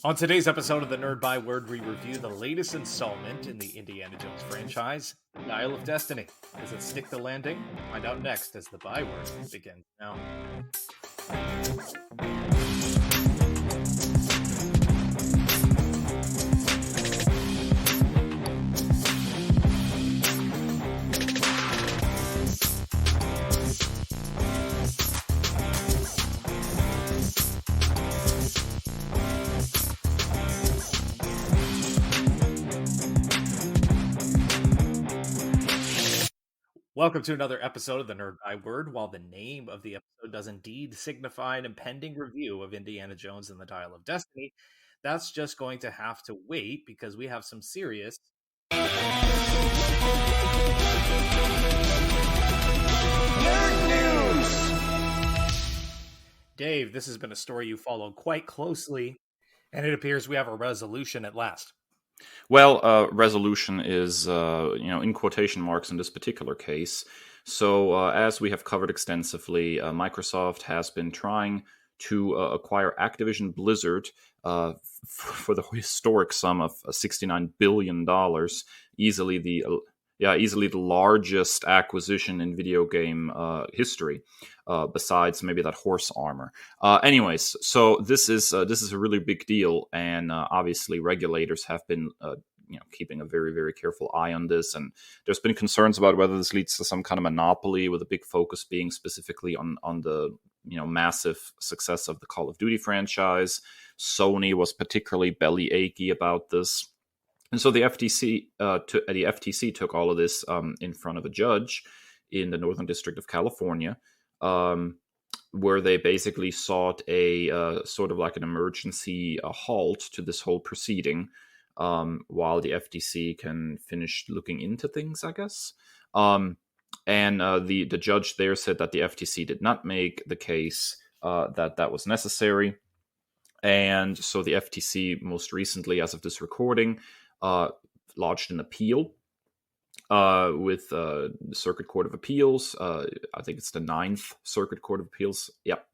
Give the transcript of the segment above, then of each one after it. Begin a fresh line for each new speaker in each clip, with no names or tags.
On today's episode of the Nerd Byword, we review the latest installment in the Indiana Jones franchise, Dial of Destiny. Does it stick the landing? Find out next as the Byword begins now. Welcome to another episode of the Nerd Byword. While the name of the episode does indeed signify an impending review of Indiana Jones and the Dial of Destiny, that's just going to have to wait because we have some serious nerd news. Dave, this has been a story you followed quite closely, and it appears we have a resolution at last.
Well, resolution is, in quotation marks in this particular case. So, as we have covered extensively, Microsoft has been trying to acquire Activision Blizzard for the historic sum of $69 billion, easily the largest acquisition in video game history, besides maybe that horse armor. Anyways, so this is a really big deal, and obviously regulators have been keeping a very, very careful eye on this, and there's been concerns about whether this leads to some kind of monopoly, with a big focus being specifically on the massive success of the Call of Duty franchise. Sony was particularly belly achy about this. And so the FTC took all of this in front of a judge in the Northern District of California, where they basically sought a sort of like an emergency halt to this whole proceeding, while the FTC can finish looking into things, I guess. And the judge there said that the FTC did not make the case that was necessary. And so the FTC most recently, as of this recording, lodged an appeal with the Circuit Court of Appeals. I think it's the Ninth Circuit Court of Appeals. Yep.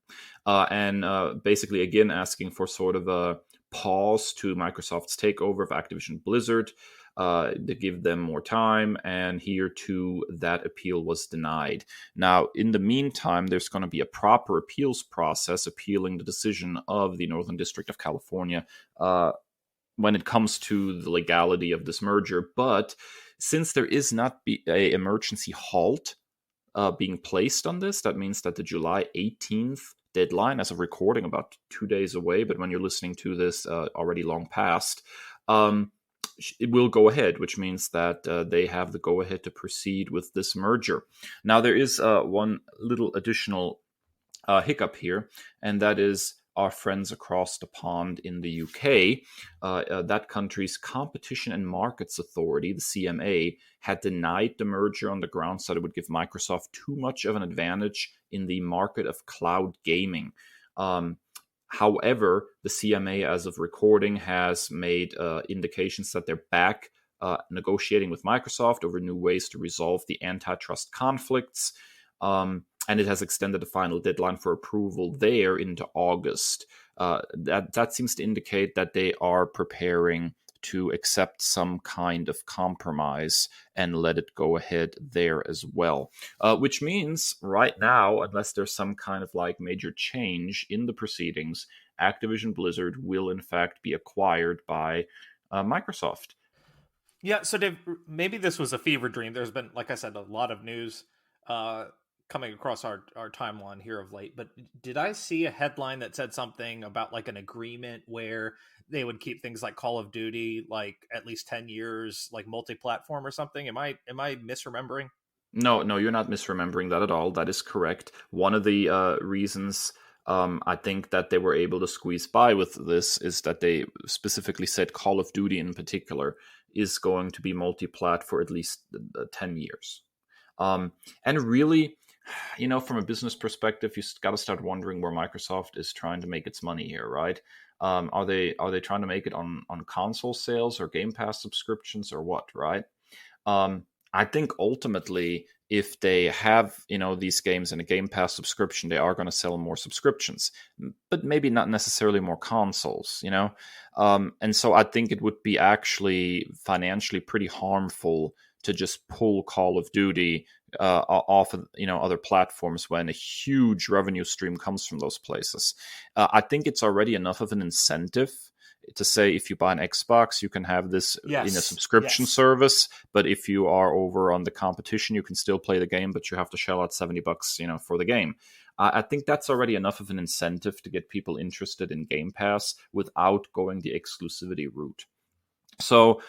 And basically, again, asking for sort of a pause to Microsoft's takeover of Activision Blizzard, to give them more time. And here, too, that appeal was denied. Now, in the meantime, there's going to be a proper appeals process appealing the decision of the Northern District of California when it comes to the legality of this merger. But since there is not a emergency halt being placed on this, that means that the July 18th deadline, as of recording, about 2 days away, but when you're listening to this, already long past, it will go ahead, which means that they have the go-ahead to proceed with this merger. Now, there is one little additional hiccup here, and that is our friends across the pond in the UK. That country's Competition and Markets Authority, the CMA, had denied the merger on the grounds that it would give Microsoft too much of an advantage in the market of cloud gaming. However, the CMA, as of recording, has made indications that they're back negotiating with Microsoft over new ways to resolve the antitrust conflicts. And it has extended the final deadline for approval there into August. That seems to indicate that they are preparing to accept some kind of compromise and let it go ahead there as well. Which means right now, unless there's some kind of like major change in the proceedings, Activision Blizzard will in fact be acquired by Microsoft.
Yeah, so Dave, maybe this was a fever dream. There's been, like I said, a lot of news coming across our timeline here of late, but did I see a headline that said something about like an agreement where they would keep things like Call of Duty like at least 10 years, like multi-platform or something? Am I misremembering?
No, you're not misremembering that at all. That is correct. One of the reasons I think that they were able to squeeze by with this is that they specifically said Call of Duty in particular is going to be multi-plat for at least 10 years. And really, from a business perspective, you got to start wondering where Microsoft is trying to make its money here, right? Are they trying to make it on console sales or Game Pass subscriptions or what, right? I think ultimately if they have, these games in a Game Pass subscription, they are going to sell more subscriptions, but maybe not necessarily more consoles. And so I think it would be actually financially pretty harmful to just pull Call of Duty off of other platforms when a huge revenue stream comes from those places. I think it's already enough of an incentive to say, if you buy an Xbox, you can have this in a subscription service, but if you are over on the competition, you can still play the game, but you have to shell out $70 for the game. I think that's already enough of an incentive to get people interested in Game Pass without going the exclusivity route. So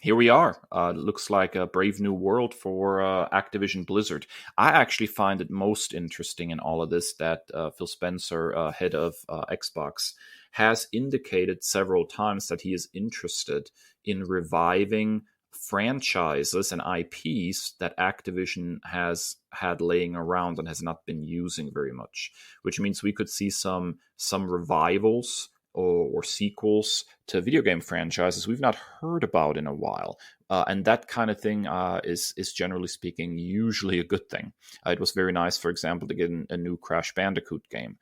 here we are. Looks like a brave new world for Activision Blizzard. I actually find it most interesting in all of this that Phil Spencer, head of Xbox, has indicated several times that he is interested in reviving franchises and IPs that Activision has had laying around and has not been using very much, which means we could see some revivals or sequels to video game franchises we've not heard about in a while. And that kind of thing is generally speaking, usually a good thing. It was very nice, for example, to get a new Crash Bandicoot game.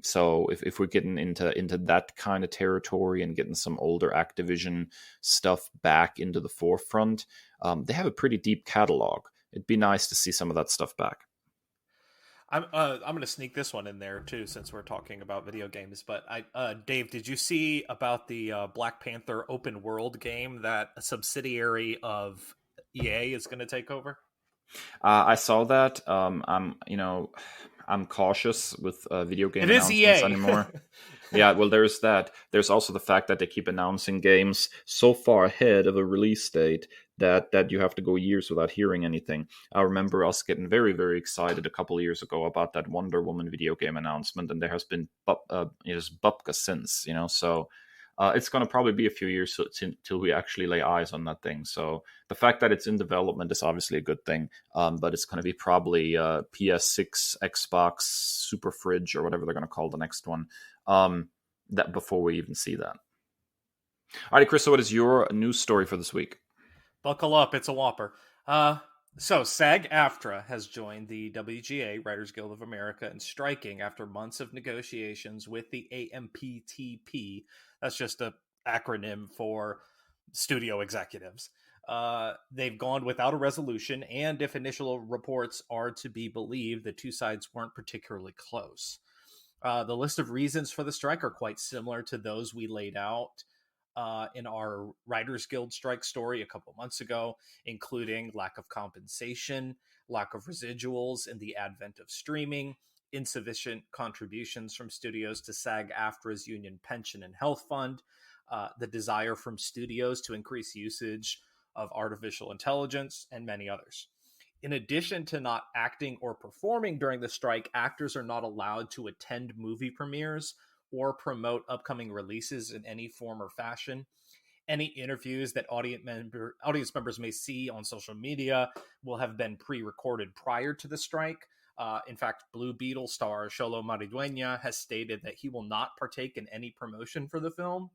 So if we're getting into that kind of territory and getting some older Activision stuff back into the forefront, they have a pretty deep catalog. It'd be nice to see some of that stuff back.
I'm going to sneak this one in there too, since we're talking about video games. But Dave, did you see about the Black Panther open world game that a subsidiary of EA is going to take over?
I saw that. I'm cautious with video game announcements anymore. Yeah, well, there's that. There's also the fact that they keep announcing games so far ahead of a release date that you have to go years without hearing anything. I remember us getting very, very excited a couple of years ago about that Wonder Woman video game announcement, and there has been bupka since, so it's going to probably be a few years till we actually lay eyes on that thing. So the fact that it's in development is obviously a good thing, but it's going to be probably PS6, Xbox, Super Fridge, or whatever they're going to call the next one, that before we even see that. All right, Chris, so what is your news story for this week?
Buckle up, it's a whopper. So SAG-AFTRA has joined the WGA, Writers Guild of America, in striking after months of negotiations with the AMPTP. That's just an acronym for studio executives. They've gone without a resolution, and if initial reports are to be believed, the two sides weren't particularly close. The list of reasons for the strike are quite similar to those we laid out in our Writers Guild strike story a couple months ago, including lack of compensation, lack of residuals in the advent of streaming, insufficient contributions from studios to SAG-AFTRA's union pension and health fund, the desire from studios to increase usage of artificial intelligence, and many others. In addition to not acting or performing during the strike, actors are not allowed to attend movie premieres or promote upcoming releases in any form or fashion. Any interviews that audience members may see on social media will have been pre-recorded prior to the strike. In fact, Blue Beetle star Xolo Maridueña has stated that he will not partake in any promotion for the film.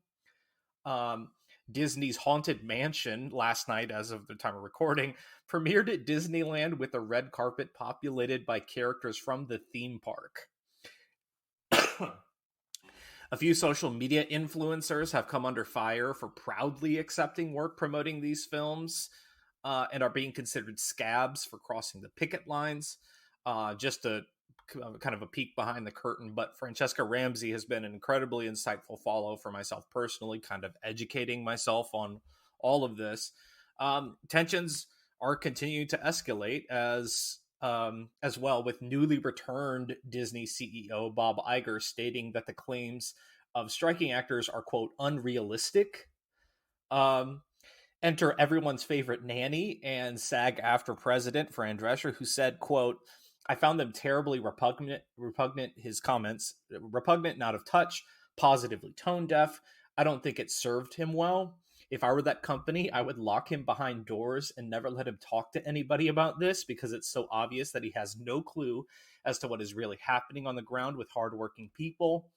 Disney's Haunted Mansion last night, as of the time of recording, premiered at Disneyland with a red carpet populated by characters from the theme park. A few social media influencers have come under fire for proudly accepting work promoting these films and are being considered scabs for crossing the picket lines. Just a kind of a peek behind the curtain, but Francesca Ramsey has been an incredibly insightful follow for myself personally, kind of educating myself on all of this. Tensions are continuing to escalate as well, with newly returned Disney CEO Bob Iger stating that the claims of striking actors are, quote, unrealistic. Enter everyone's favorite nanny and SAG-AFTRA president Fran Drescher, who said, quote, I found them terribly repugnant, his comments, repugnant and out of touch, positively tone deaf. I don't think it served him well. If I were that company, I would lock him behind doors and never let him talk to anybody about this, because it's so obvious that he has no clue as to what is really happening on the ground with hardworking people.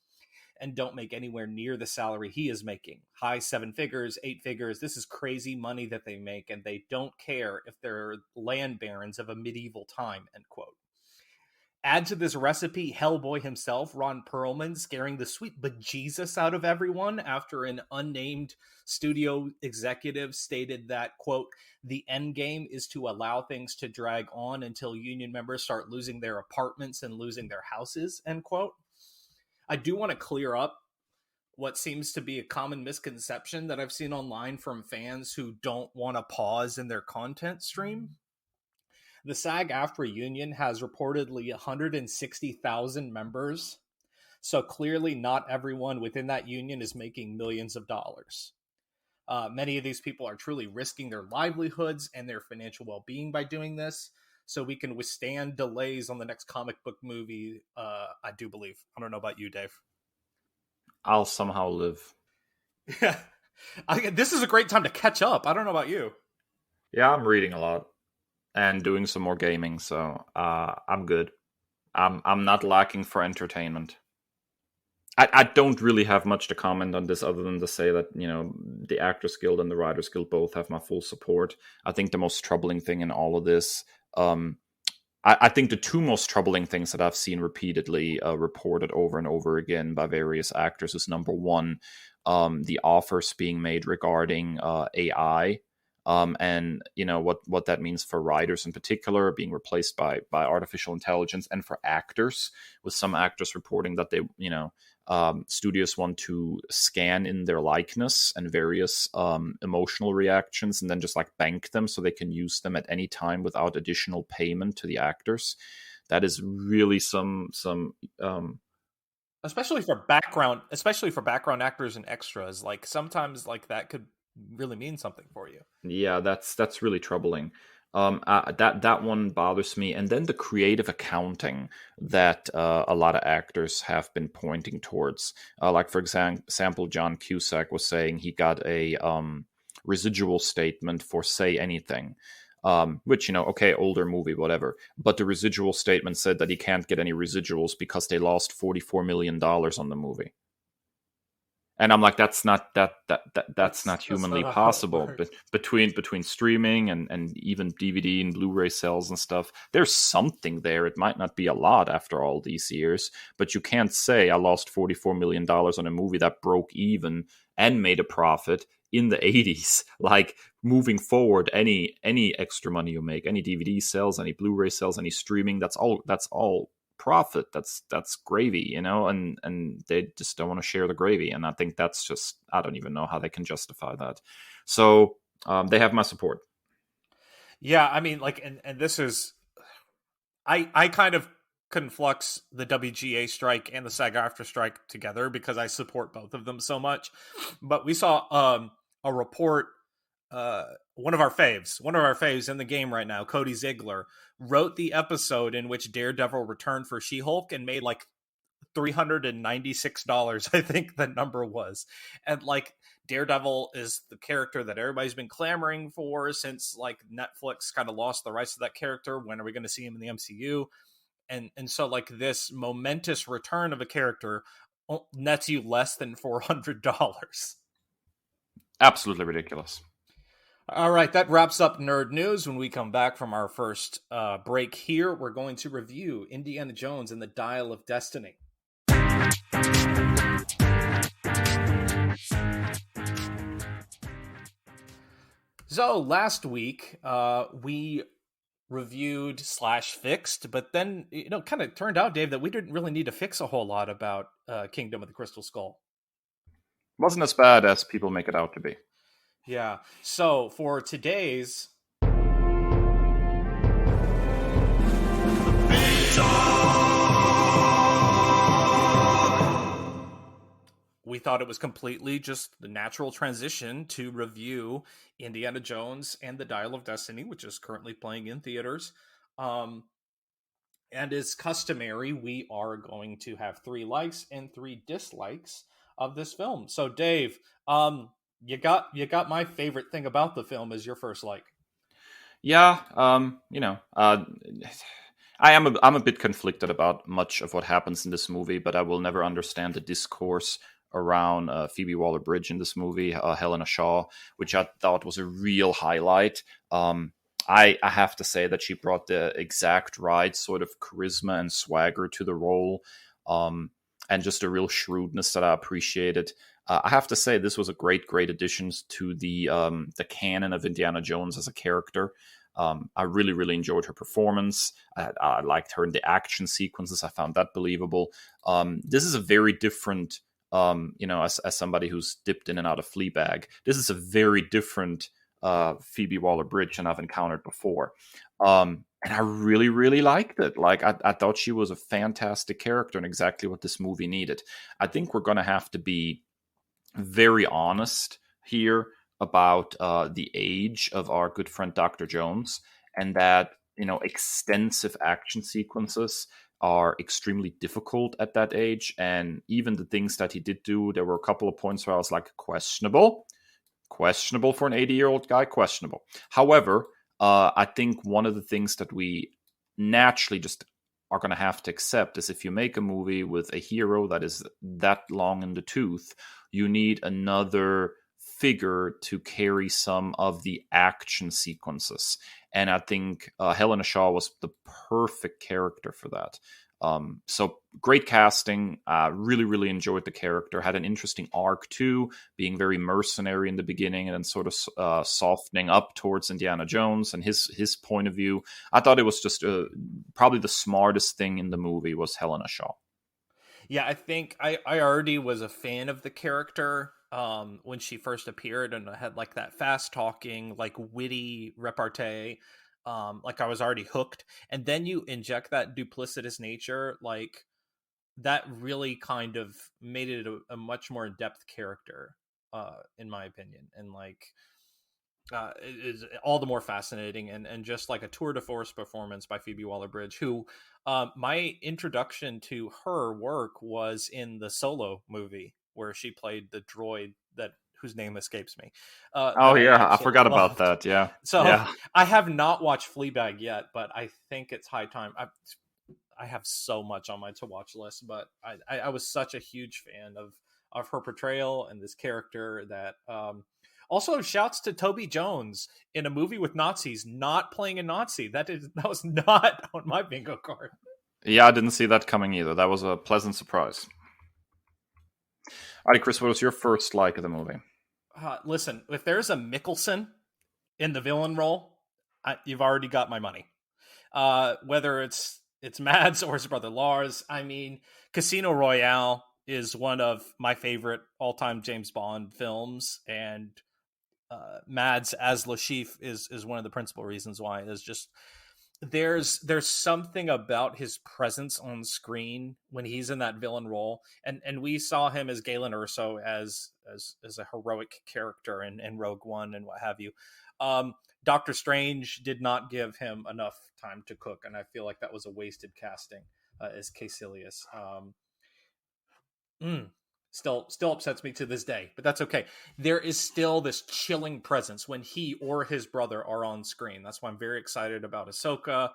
and don't make anywhere near the salary he is making. High 7 figures, 8 figures. This is crazy money that they make, and they don't care if they're land barons of a medieval time, end quote. Add to this recipe Hellboy himself, Ron Perlman, scaring the sweet bejesus out of everyone after an unnamed studio executive stated that, quote, the end game is to allow things to drag on until union members start losing their apartments and losing their houses, end quote. I do want to clear up what seems to be a common misconception that I've seen online from fans who don't want to pause in their content stream. The SAG-AFTRA union has reportedly 160,000 members, so clearly not everyone within that union is making millions of dollars. Many of these people are truly risking their livelihoods and their financial well-being by doing this, so we can withstand delays on the next comic book movie, I do believe. I don't know about you, Dave.
I'll somehow live.
Yeah, this is a great time to catch up. I don't know about you.
Yeah, I'm reading a lot and doing some more gaming, so I'm good. I'm not lacking for entertainment. I don't really have much to comment on this other than to say that, you know, the Actors Guild and the Writers Guild both have my full support. I think the most troubling thing in all of this, I think the two most troubling things that I've seen repeatedly reported over and over again by various actors is, number one, the offers being made regarding AI. And you know what that means for writers in particular, being replaced by artificial intelligence, and for actors, with some actors reporting that they, you know, studios want to scan in their likeness and various emotional reactions, and then just like bank them so they can use them at any time without additional payment to the actors. That is really some
especially for background actors and extras. Like sometimes like that could really mean something for you.
Yeah, that's really troubling. That one bothers me, and then the creative accounting that a lot of actors have been pointing towards. Like for example, John Cusack was saying he got a residual statement for Say Anything, which, you know, okay, older movie, whatever. But the residual statement said that he can't get any residuals because they lost $44 million on the movie. And I'm like, that's not humanly
not
possible. But between streaming and even DVD and Blu-ray sales and stuff, there's something there. It might not be a lot after all these years, but you can't say I lost $44 million on a movie that broke even and made a profit in the 80s. Like, moving forward, any extra money you make, any DVD sales, any Blu-ray sales, any streaming, that's all profit. That's gravy, you know, and they just don't want to share the gravy. And I think that's just, I don't even know how they can justify that. So they have my support.
Yeah, I mean, like, and this is, I kind of conflux the WGA strike and the SAG-AFTRA strike together because I support both of them so much. But we saw a report, one of our faves in the game right now, Cody Ziegler, wrote the episode in which Daredevil returned for She-Hulk and made like $396, I think the number was. And like, Daredevil is the character that everybody's been clamoring for since like Netflix kind of lost the rights to that character. When are we going to see him in the MCU? And so like this momentous return of a character nets you less than $400.
Absolutely ridiculous.
All right, that wraps up Nerd News. When we come back from our first break here, we're going to review Indiana Jones and the Dial of Destiny. So last week, we reviewed / fixed, but then, you know, kind of turned out, Dave, that we didn't really need to fix a whole lot about Kingdom of the Crystal Skull.
Wasn't as bad as people make it out to be.
Yeah. So for today's we thought it was completely just the natural transition to review Indiana Jones and the Dial of Destiny, which is currently playing in theaters. And as customary, we are going to have 3 likes and 3 dislikes of this film. So Dave, you got my favorite thing about the film as your first like.
Yeah, you know, I'm a bit conflicted about much of what happens in this movie, but I will never understand the discourse around Phoebe Waller-Bridge in this movie, Helena Shaw, which I thought was a real highlight. I have to say that she brought the exact right sort of charisma and swagger to the role, and just a real shrewdness that I appreciated. I have to say this was a great addition to the canon of Indiana Jones as a character. I really enjoyed her performance. I liked her in the action sequences. I found that believable. This is a very different, as somebody who's dipped in and out of Fleabag, this is a very different Phoebe Waller-Bridge than I've encountered before. And I really liked it. Like, I thought she was a fantastic character and exactly what this movie needed. I think we're going to have to be very honest here about the age of our good friend Dr. Jones, and that, extensive action sequences are extremely difficult at that age. And even the things that he did do, there were a couple of points where I was like, questionable for an 80-year-old guy, questionable. However, I think one of the things that we naturally just are going to have to accept is if you make a movie with a hero that is that long in the tooth, you need another figure to carry some of the action sequences. And I think Helena Shaw was the perfect character for that. So great casting. Really enjoyed the character. Had an interesting arc too, being very mercenary in the beginning and then sort of softening up towards Indiana Jones and his point of view. I thought it was just probably the smartest thing in the movie was Helena Shaw.
Yeah, I think I already was a fan of the character when she first appeared and had like that fast talking, like witty repartee. Like I was already hooked. And then you inject that duplicitous nature, like that really kind of made it a much more in-depth character, in my opinion. And like it is all the more fascinating and just like a tour de force performance by Phoebe Waller-Bridge, who my introduction to her work was in the Solo movie where she played the droid that whose name escapes me.
Oh
That I
yeah, I
absolutely
forgot about
loved.
that. Yeah,
So
yeah.
I have not watched Fleabag yet, but I think it's high time. I have so much on my to watch list, but I was such a huge fan of her portrayal and this character that also shouts to Toby Jones in a movie with Nazis not playing a Nazi. That was not on my bingo card.
Yeah, I didn't see that coming either. That was a pleasant surprise. All right, Chris, what was your first like of the movie?
Listen, if there's a Mickelson in the villain role, you've already got my money. Whether it's Mads or his brother Lars. I mean, Casino Royale is one of my favorite all-time James Bond films, and Mads as Lashif is one of the principal reasons why. Is just there's something about his presence on screen when he's in that villain role, and we saw him as Galen Erso as a heroic character in Rogue One and what have you. Doctor Strange did not give him enough time to cook, and I feel like that was a wasted casting as Caecilius. Still upsets me to this day, but that's okay. There is still this chilling presence when he or his brother are on screen. That's why I'm very excited about Ahsoka.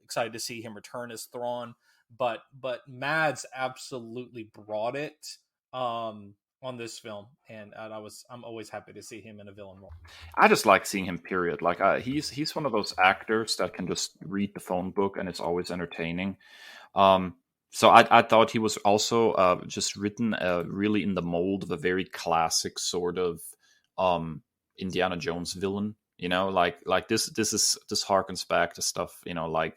Excited to see him return as Thrawn. But Mads absolutely brought it on this film, and I'm always happy to see him in a villain role.
I just like seeing him. Period. Like he's one of those actors that can just read the phone book and it's always entertaining. So I thought he was also just written really in the mold of a very classic sort of Indiana Jones villain. Like this harkens back to stuff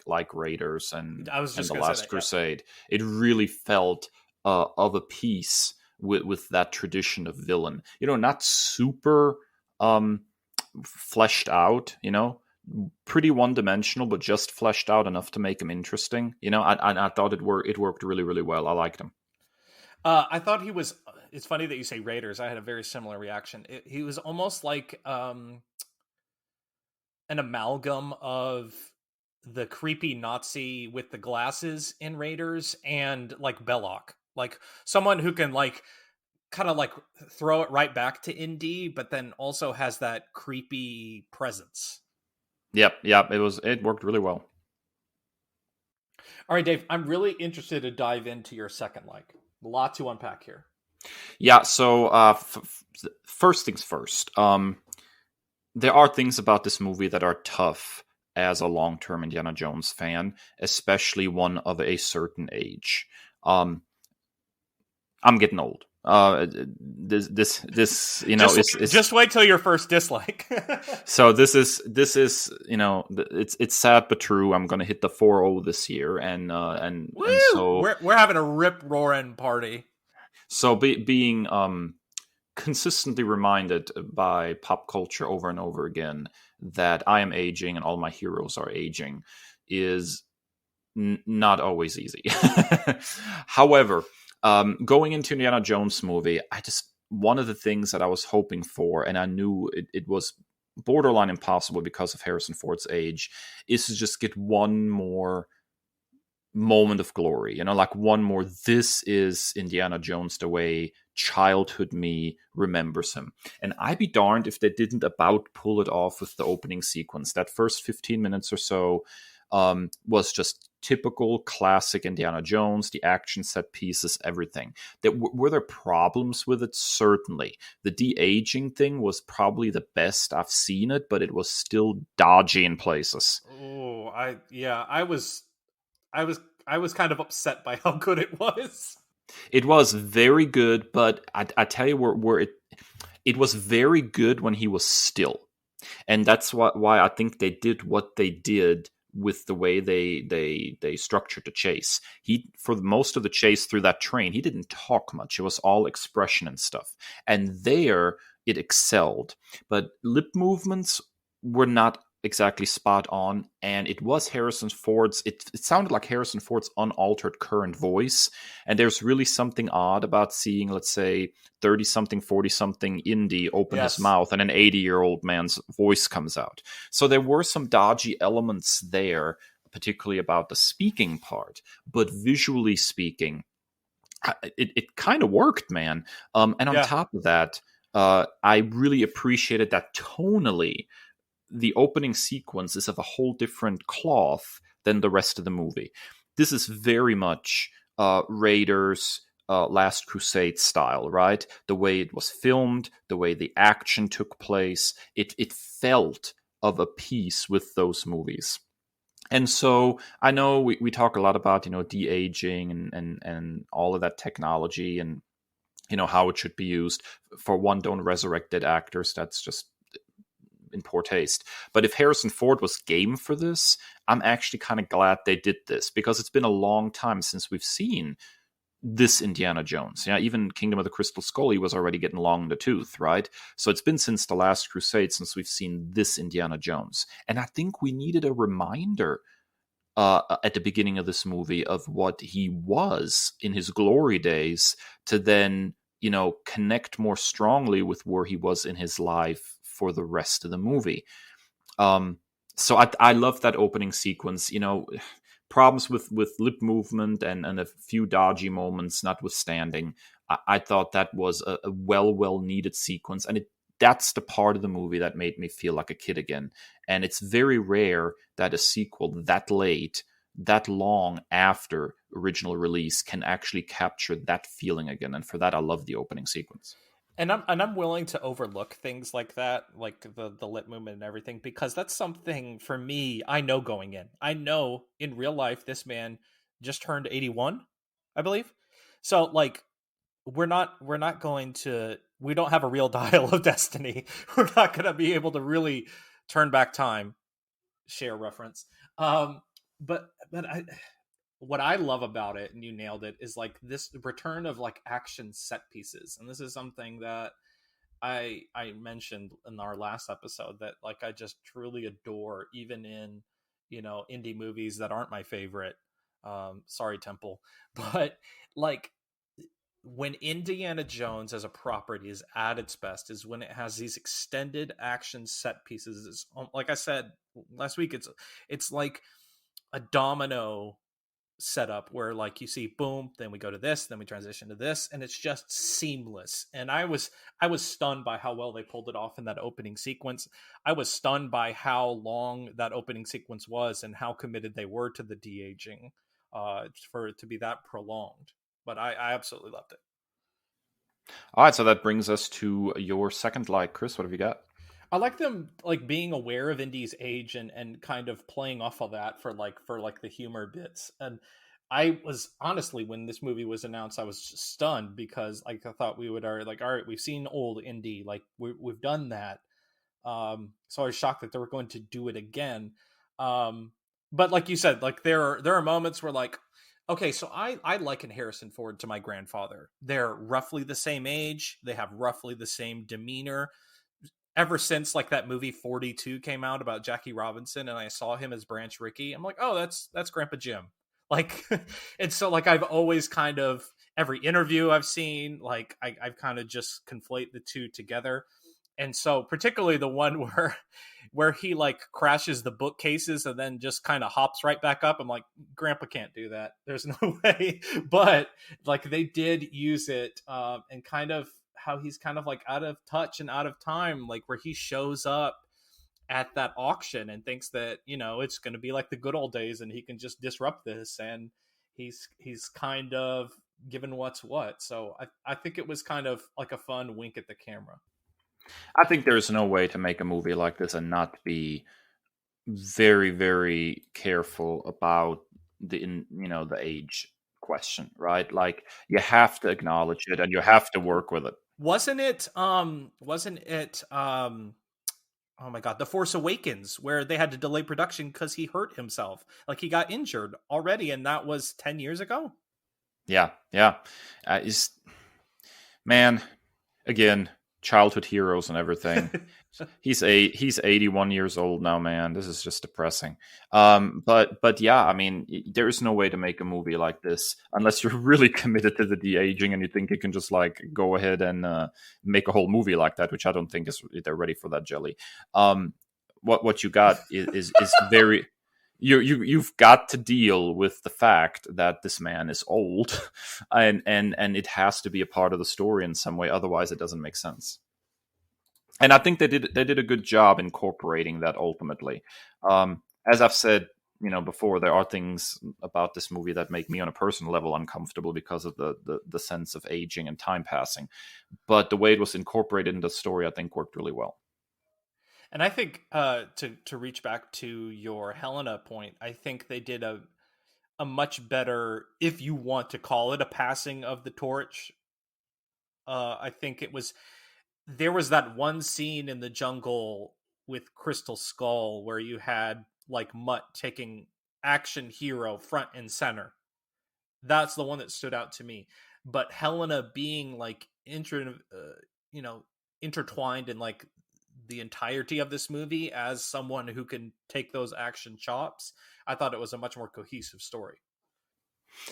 like Raiders and
I was just
The
gonna say
Last
that,
Crusade. It really felt of a piece with that tradition of villain. Not super fleshed out. Pretty one-dimensional, but just fleshed out enough to make him interesting. I thought it worked really well. I liked him.
I thought he was. It's funny that you say Raiders. I had a very similar reaction. He was almost like an amalgam of the creepy Nazi with the glasses in Raiders and like Belloc, like someone who can like kind of like throw it right back to Indy, but then also has that creepy presence.
Yep. It worked really well.
All right, Dave, I'm really interested to dive into your second like. A lot to unpack here.
Yeah. So first things first. There are things about this movie that are tough as a long-term Indiana Jones fan, especially one of a certain age. Um, I'm getting old. This
Just wait till your first dislike.
so this is it's sad but true. I'm gonna hit the 4-0 this year,
Woo!
and so
We're having a rip roaring party.
being consistently reminded by pop culture over and over again that I am aging and all my heroes are aging is not always easy. However, going into Indiana Jones movie, one of the things that I was hoping for, and I knew it was borderline impossible because of Harrison Ford's age, is to just get one more moment of glory, like one more, this is Indiana Jones the way childhood me remembers him. And I'd be darned if they didn't about pull it off with the opening sequence. That first 15 minutes or so was just typical classic Indiana Jones, the action set pieces, everything. Were there problems with it? Certainly. The de-aging thing was probably the best I've seen it, but it was still dodgy in places.
Oh, I was kind of upset by how good it was.
It was very good, but I tell you where it was very good when he was still, and that's why I think they did what they did with the way they structured the chase. For most of the chase through that train, he didn't talk much. It was all expression and stuff, and there it excelled. But lip movements were not exactly spot on, and it was Harrison Ford's. It sounded like Harrison Ford's unaltered current voice, and there's really something odd about seeing, let's say, 30-something, 40-something indie open his mouth, and an 80-year-old man's voice comes out. So there were some dodgy elements there, particularly about the speaking part, but visually speaking, it kind of worked, man. And on top of that, I really appreciated that tonally the opening sequence is of a whole different cloth than the rest of the movie. This is very much Raiders, Last Crusade style, right? The way it was filmed, the way the action took place, it felt of a piece with those movies. And so I know we talk a lot about, de-aging and all of that technology and, how it should be used. For one, don't resurrect dead actors. That's just in poor taste. But if Harrison Ford was game for this, I'm actually kind of glad they did this, because it's been a long time since we've seen this Indiana Jones. Yeah, even Kingdom of the Crystal Skull, he was already getting long in the tooth, right? So it's been since The Last Crusade since we've seen this Indiana Jones. And I think we needed a reminder at the beginning of this movie of what he was in his glory days, to then, connect more strongly with where he was in his life for the rest of the movie. So I love that opening sequence. Problems with lip movement and a few dodgy moments notwithstanding, I thought that was a well needed sequence, and that's the part of the movie that made me feel like a kid again. And it's very rare that a sequel that late, that long after original release, can actually capture that feeling again. And for that, I love the opening sequence.
And I'm willing to overlook things like that, like the lip movement and everything, because that's something for me. I know going in. I know in real life this man just turned 81, I believe. So like we don't have a real dial of destiny. We're not going to be able to really turn back time. Share reference. But what I love about it, and you nailed it, is like this return of like action set pieces. And this is something that I mentioned in our last episode that like I just truly adore, even in, indie movies that aren't my favorite. Sorry, Temple. But like when Indiana Jones as a property is at its best is when it has these extended action set pieces. It's, like I said last week, it's like a domino setup where like you see boom, then we go to this, then we transition to this, and it's just seamless. And I was stunned by how well they pulled it off in that opening sequence. I was stunned by how long that opening sequence was and how committed they were to the de-aging. for it to be that prolonged. But I absolutely loved it.
All right, so that brings us to your second like. Chris, what have you got?
I like them like being aware of Indy's age and kind of playing off of that for the humor bits. And I was honestly, when this movie was announced, I was just stunned because like I thought we would already like, all right, we've seen old Indy, like we've done that. So I was shocked that they were going to do it again. But like you said, like there are moments where like, okay, so I liken Harrison Ford to my grandfather. They're roughly the same age. They have roughly the same demeanor. Ever since like that movie 42 came out about Jackie Robinson and I saw him as Branch Rickey, I'm like, oh, that's Grandpa Jim. Like, and so like I've always kind of every interview I've seen, like I've kind of just conflate the two together. And so particularly the one where he like crashes the bookcases and then just kind of hops right back up. I'm like, Grandpa can't do that. There's no way. But like they did use it, and kind of how he's kind of like out of touch and out of time, like where he shows up at that auction and thinks that, you know, it's going to be like the good old days and he can just disrupt this. And he's kind of given what's what. So I think it was kind of like a fun wink at the camera.
I think there's no way to make a movie like this and not be very, very careful about the age question, right? Like you have to acknowledge it and you have to work with it.
Wasn't it oh my god, The Force Awakens, where they had to delay production because he hurt himself, like he got injured already, and that was 10 years ago.
Yeah. Man, again, childhood heroes and everything. He's 81 years old now, man. This is just depressing. But yeah, I mean, there is no way to make a movie like this unless you're really committed to the de-aging and you think you can just like go ahead and make a whole movie like that, which I don't think they're ready for that jelly. What you got is very. You've got to deal with the fact that this man is old, and it has to be a part of the story in some way. Otherwise, it doesn't make sense. And I think they did a good job incorporating that ultimately. As I've said, before, there are things about this movie that make me on a personal level uncomfortable because of the sense of aging and time passing. But the way it was incorporated in the story, I think, worked really well.
And I think to reach back to your Helena point, I think they did a much better, if you want to call it a passing of the torch. I think there was that one scene in the jungle with Crystal Skull where you had like Mutt taking action hero front and center. That's the one that stood out to me. But Helena being like intertwined in like the entirety of this movie as someone who can take those action chops, I thought it was a much more cohesive story.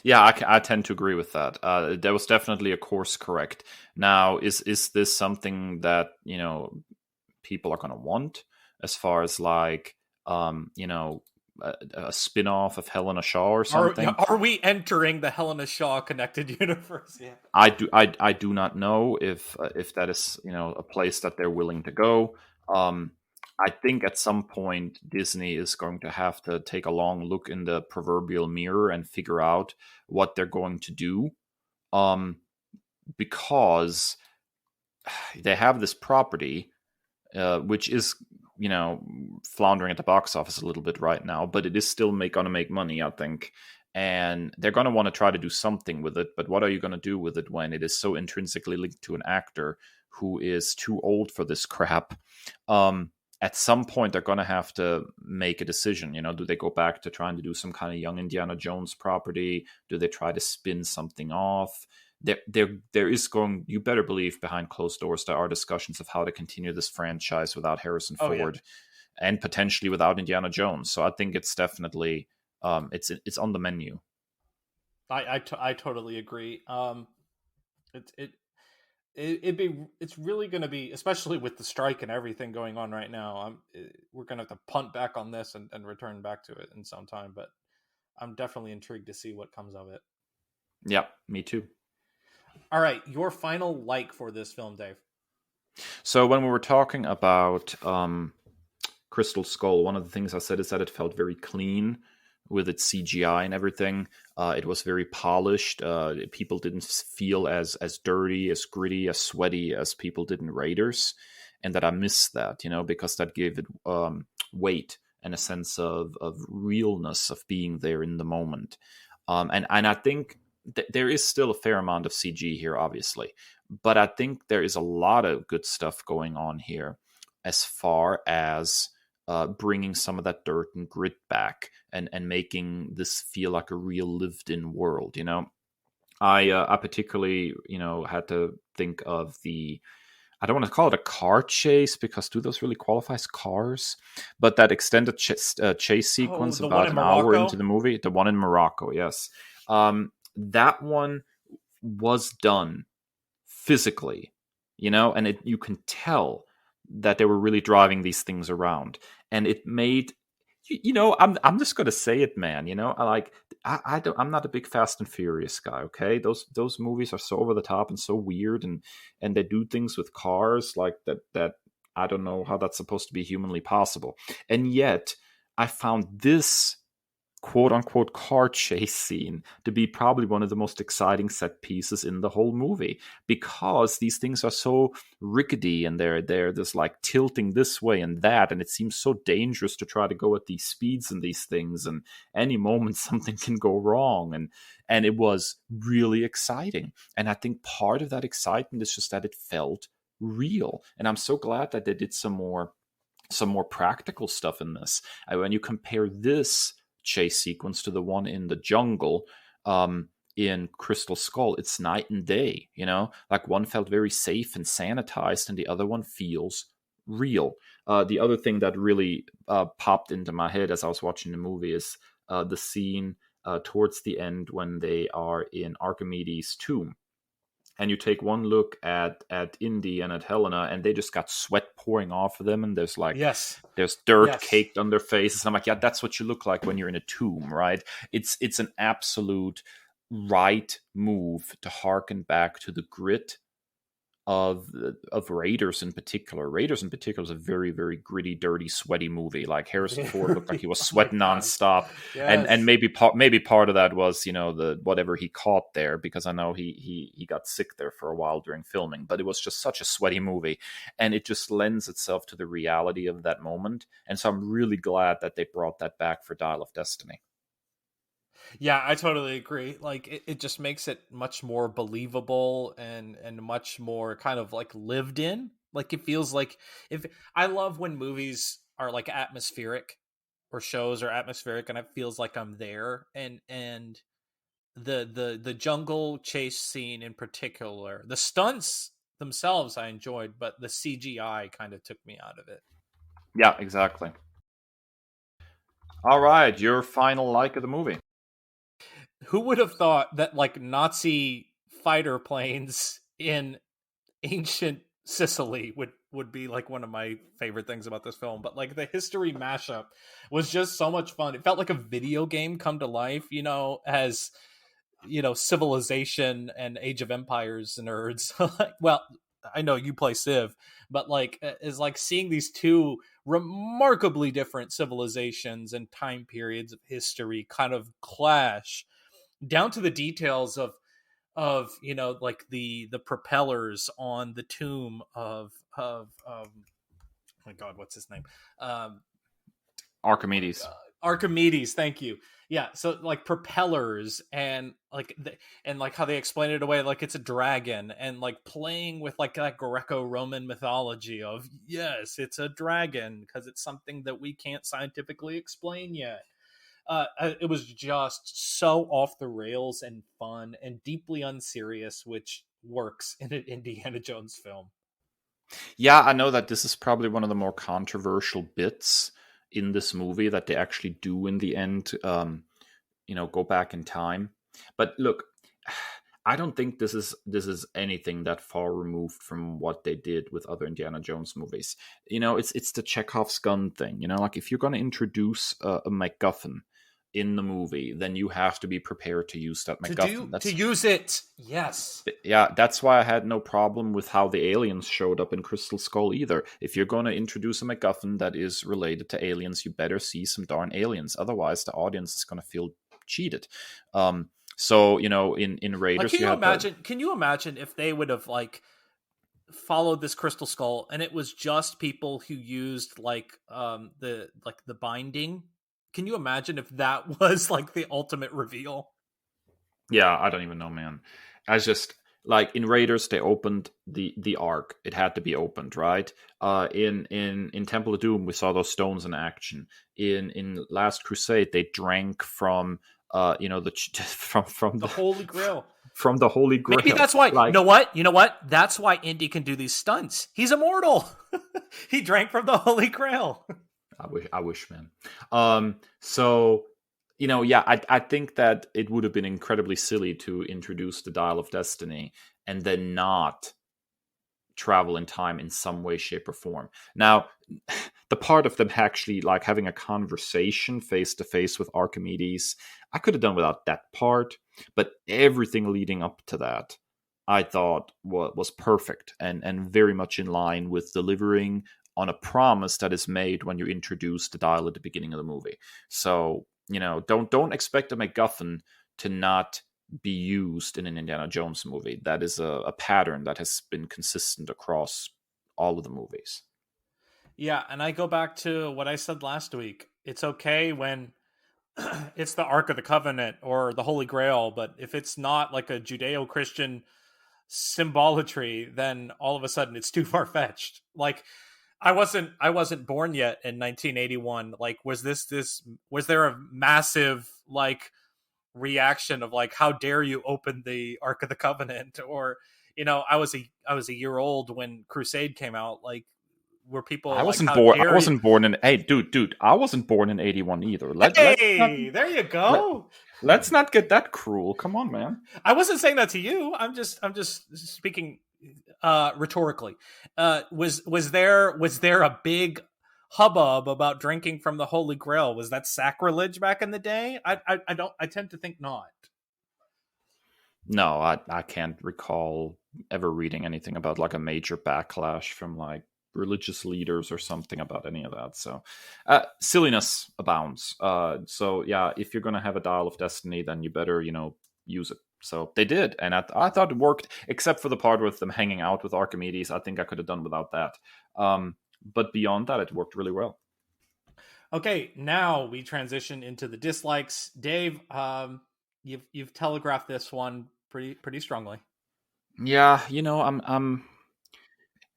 Yeah, I tend to agree with that. There was definitely a course correct. Now, is this something that people are going to want as far as like a spin-off of Helena Shaw or something?
Are we entering the Helena Shaw connected universe? Yeah.
I do not know if that is a place that they're willing to go. I think at some point Disney is going to have to take a long look in the proverbial mirror and figure out what they're going to do, because they have this property which is floundering at the box office a little bit right now, but it is still going to make money, I think. And they're going to want to try to do something with it. But what are you going to do with it when it is so intrinsically linked to an actor who is too old for this crap? At some point, they're going to have to make a decision. Do they go back to trying to do some kind of young Indiana Jones property? Do they try to spin something off? There is going, you better believe, behind closed doors, there are discussions of how to continue this franchise without Harrison Ford and potentially without Indiana Jones. So I think it's definitely, it's on the menu.
I totally agree. It's really going to be, especially with the strike and everything going on right now. We're going to have to punt back on this and return back to it in some time, but I'm definitely intrigued to see what comes of it.
Yeah, me too.
All right, your final like for this film, Dave.
So when we were talking about Crystal Skull, one of the things I said is that it felt very clean, with its CGI and everything. It was very polished. People didn't feel as dirty, as gritty, as sweaty as people did in Raiders, and that I missed that, because that gave it weight and a sense of realness of being there in the moment. And I think there is still a fair amount of CG here, obviously, but I think there is a lot of good stuff going on here as far as bringing some of that dirt and grit back and making this feel like a real lived-in world. I particularly had to think of I don't want to call it a car chase, because do those really qualify as cars? But that extended chase sequence about an hour into the movie, the one in Morocco, yes. That one was done physically, and you can tell that they were really driving these things around, and it made I'm just gonna say it, man. I'm not a big Fast and Furious guy. Okay, those movies are so over the top and so weird, and they do things with cars like that I don't know how that's supposed to be humanly possible. And yet I found this quote unquote car chase scene to be probably one of the most exciting set pieces in the whole movie, because these things are so rickety and they're this like tilting this way and that, and it seems so dangerous to try to go at these speeds in these things, and any moment something can go wrong, and it was really exciting. And I think part of that excitement is just that it felt real, and I'm so glad that they did some more practical stuff in this. When you compare this chase sequence to the one in the jungle in Crystal Skull, it's night and day. Like one felt very safe and sanitized, and the other one feels real. The other thing that really popped into my head as I was watching the movie is the scene towards the end when they are in Archimedes' tomb. And you take one look at Indy and at Helena, and they just got sweat pouring off of them, and there's there's dirt caked on their faces. And I'm like, yeah, that's what you look like when you're in a tomb, right? It's an absolute right move to harken back to the grit of Raiders in particular. Raiders in particular is a very, very gritty, dirty, sweaty movie. Like Harrison Ford looked like he was sweating nonstop, and maybe part of that was the whatever he caught there, because I know he got sick there for a while during filming. But it was just such a sweaty movie, and it just lends itself to the reality of that moment. And so I'm really glad that they brought that back for Dial of Destiny.
Yeah, I totally agree. Like it just makes it much more believable and much more kind of like lived in. Like it feels like, if I love when movies are like atmospheric, or shows are atmospheric, and it feels like I'm there. And the jungle chase scene in particular, the stunts themselves I enjoyed, but the CGI kind of took me out of it.
Yeah, exactly. All right, your final like of the movie.
Who would have thought that like Nazi fighter planes in ancient Sicily would be like one of my favorite things about this film? But like the history mashup was just so much fun. It felt like a video game come to life, as Civilization and Age of Empires nerds. Well, I know you play Civ, but like is like seeing these two remarkably different civilizations and time periods of history kind of clash down to the details of like the propellers on the tomb of oh my god, what's his name?
Archimedes.
Archimedes, thank you. Yeah, so like propellers and like and like how they explain it away like it's a dragon, and like playing with like that Greco-Roman mythology of, yes, it's a dragon because it's something that we can't scientifically explain yet. It was just so off the rails and fun and deeply unserious, which works in an Indiana Jones film.
Yeah, I know that this is probably one of the more controversial bits in this movie that they actually do in the end, go back in time. But look, I don't think this is anything that far removed from what they did with other Indiana Jones movies. It's the Chekhov's gun thing. Like if you're going to introduce a MacGuffin, in the movie, then you have to be prepared to use that MacGuffin.
To use it. Yes.
Yeah, that's why I had no problem with how the aliens showed up in Crystal Skull either. If you're going to introduce a MacGuffin that is related to aliens, you better see some darn aliens. Otherwise, the audience is going to feel cheated. So, in Raiders,
can you imagine if they would have like followed this Crystal Skull and it was just people who used the binding? Can you imagine if that was like the ultimate reveal?
Yeah, I don't even know, man. I just like in Raiders, they opened the Ark. It had to be opened, right? In Temple of Doom, we saw those stones in action. In Last Crusade, they drank from from
the Holy Grail.
From the Holy Grail.
Maybe that's why. Like, you know what? That's why Indy can do these stunts. He's immortal. He drank from the Holy Grail.
I wish, man. So, I think that it would have been incredibly silly to introduce the Dial of Destiny and then not travel in time in some way, shape, or form. Now, the part of them actually like having a conversation face to face with Archimedes, I could have done without that part, but everything leading up to that, I thought was perfect and very much in line with delivering on a promise that is made when you introduce the Dial at the beginning of the movie. So, don't expect a MacGuffin to not be used in an Indiana Jones movie. That is a pattern that has been consistent across all of the movies.
Yeah, and I go back to what I said last week. It's okay when it's the Ark of the Covenant or the Holy Grail, but if it's not like a Judeo-Christian symbolatry, then all of a sudden it's too far-fetched. Like, I wasn't born yet in 1981. Like, was there a massive like reaction of like, how dare you open the Ark of the Covenant? Or, I was a year old when Crusade came out. Like, were people
I wasn't born. I wasn't born in. Hey, dude, I wasn't born in 81 either.
There you go.
Let's not get that cruel. Come on, man.
I wasn't saying that to you. I'm just speaking rhetorically. Was there a big hubbub about drinking from the Holy Grail? Was that sacrilege back in the day? I tend to think not.
No, I can't recall ever reading anything about like a major backlash from like religious leaders or something about any of that. So silliness abounds. So yeah, if you're going to have a Dial of Destiny, then you better, use it. So they did. And I thought it worked, except for the part with them hanging out with Archimedes. I think I could have done without that. But beyond that, it worked really well.
Okay, now we transition into the dislikes. Dave, you've telegraphed this one pretty strongly.
Yeah, I'm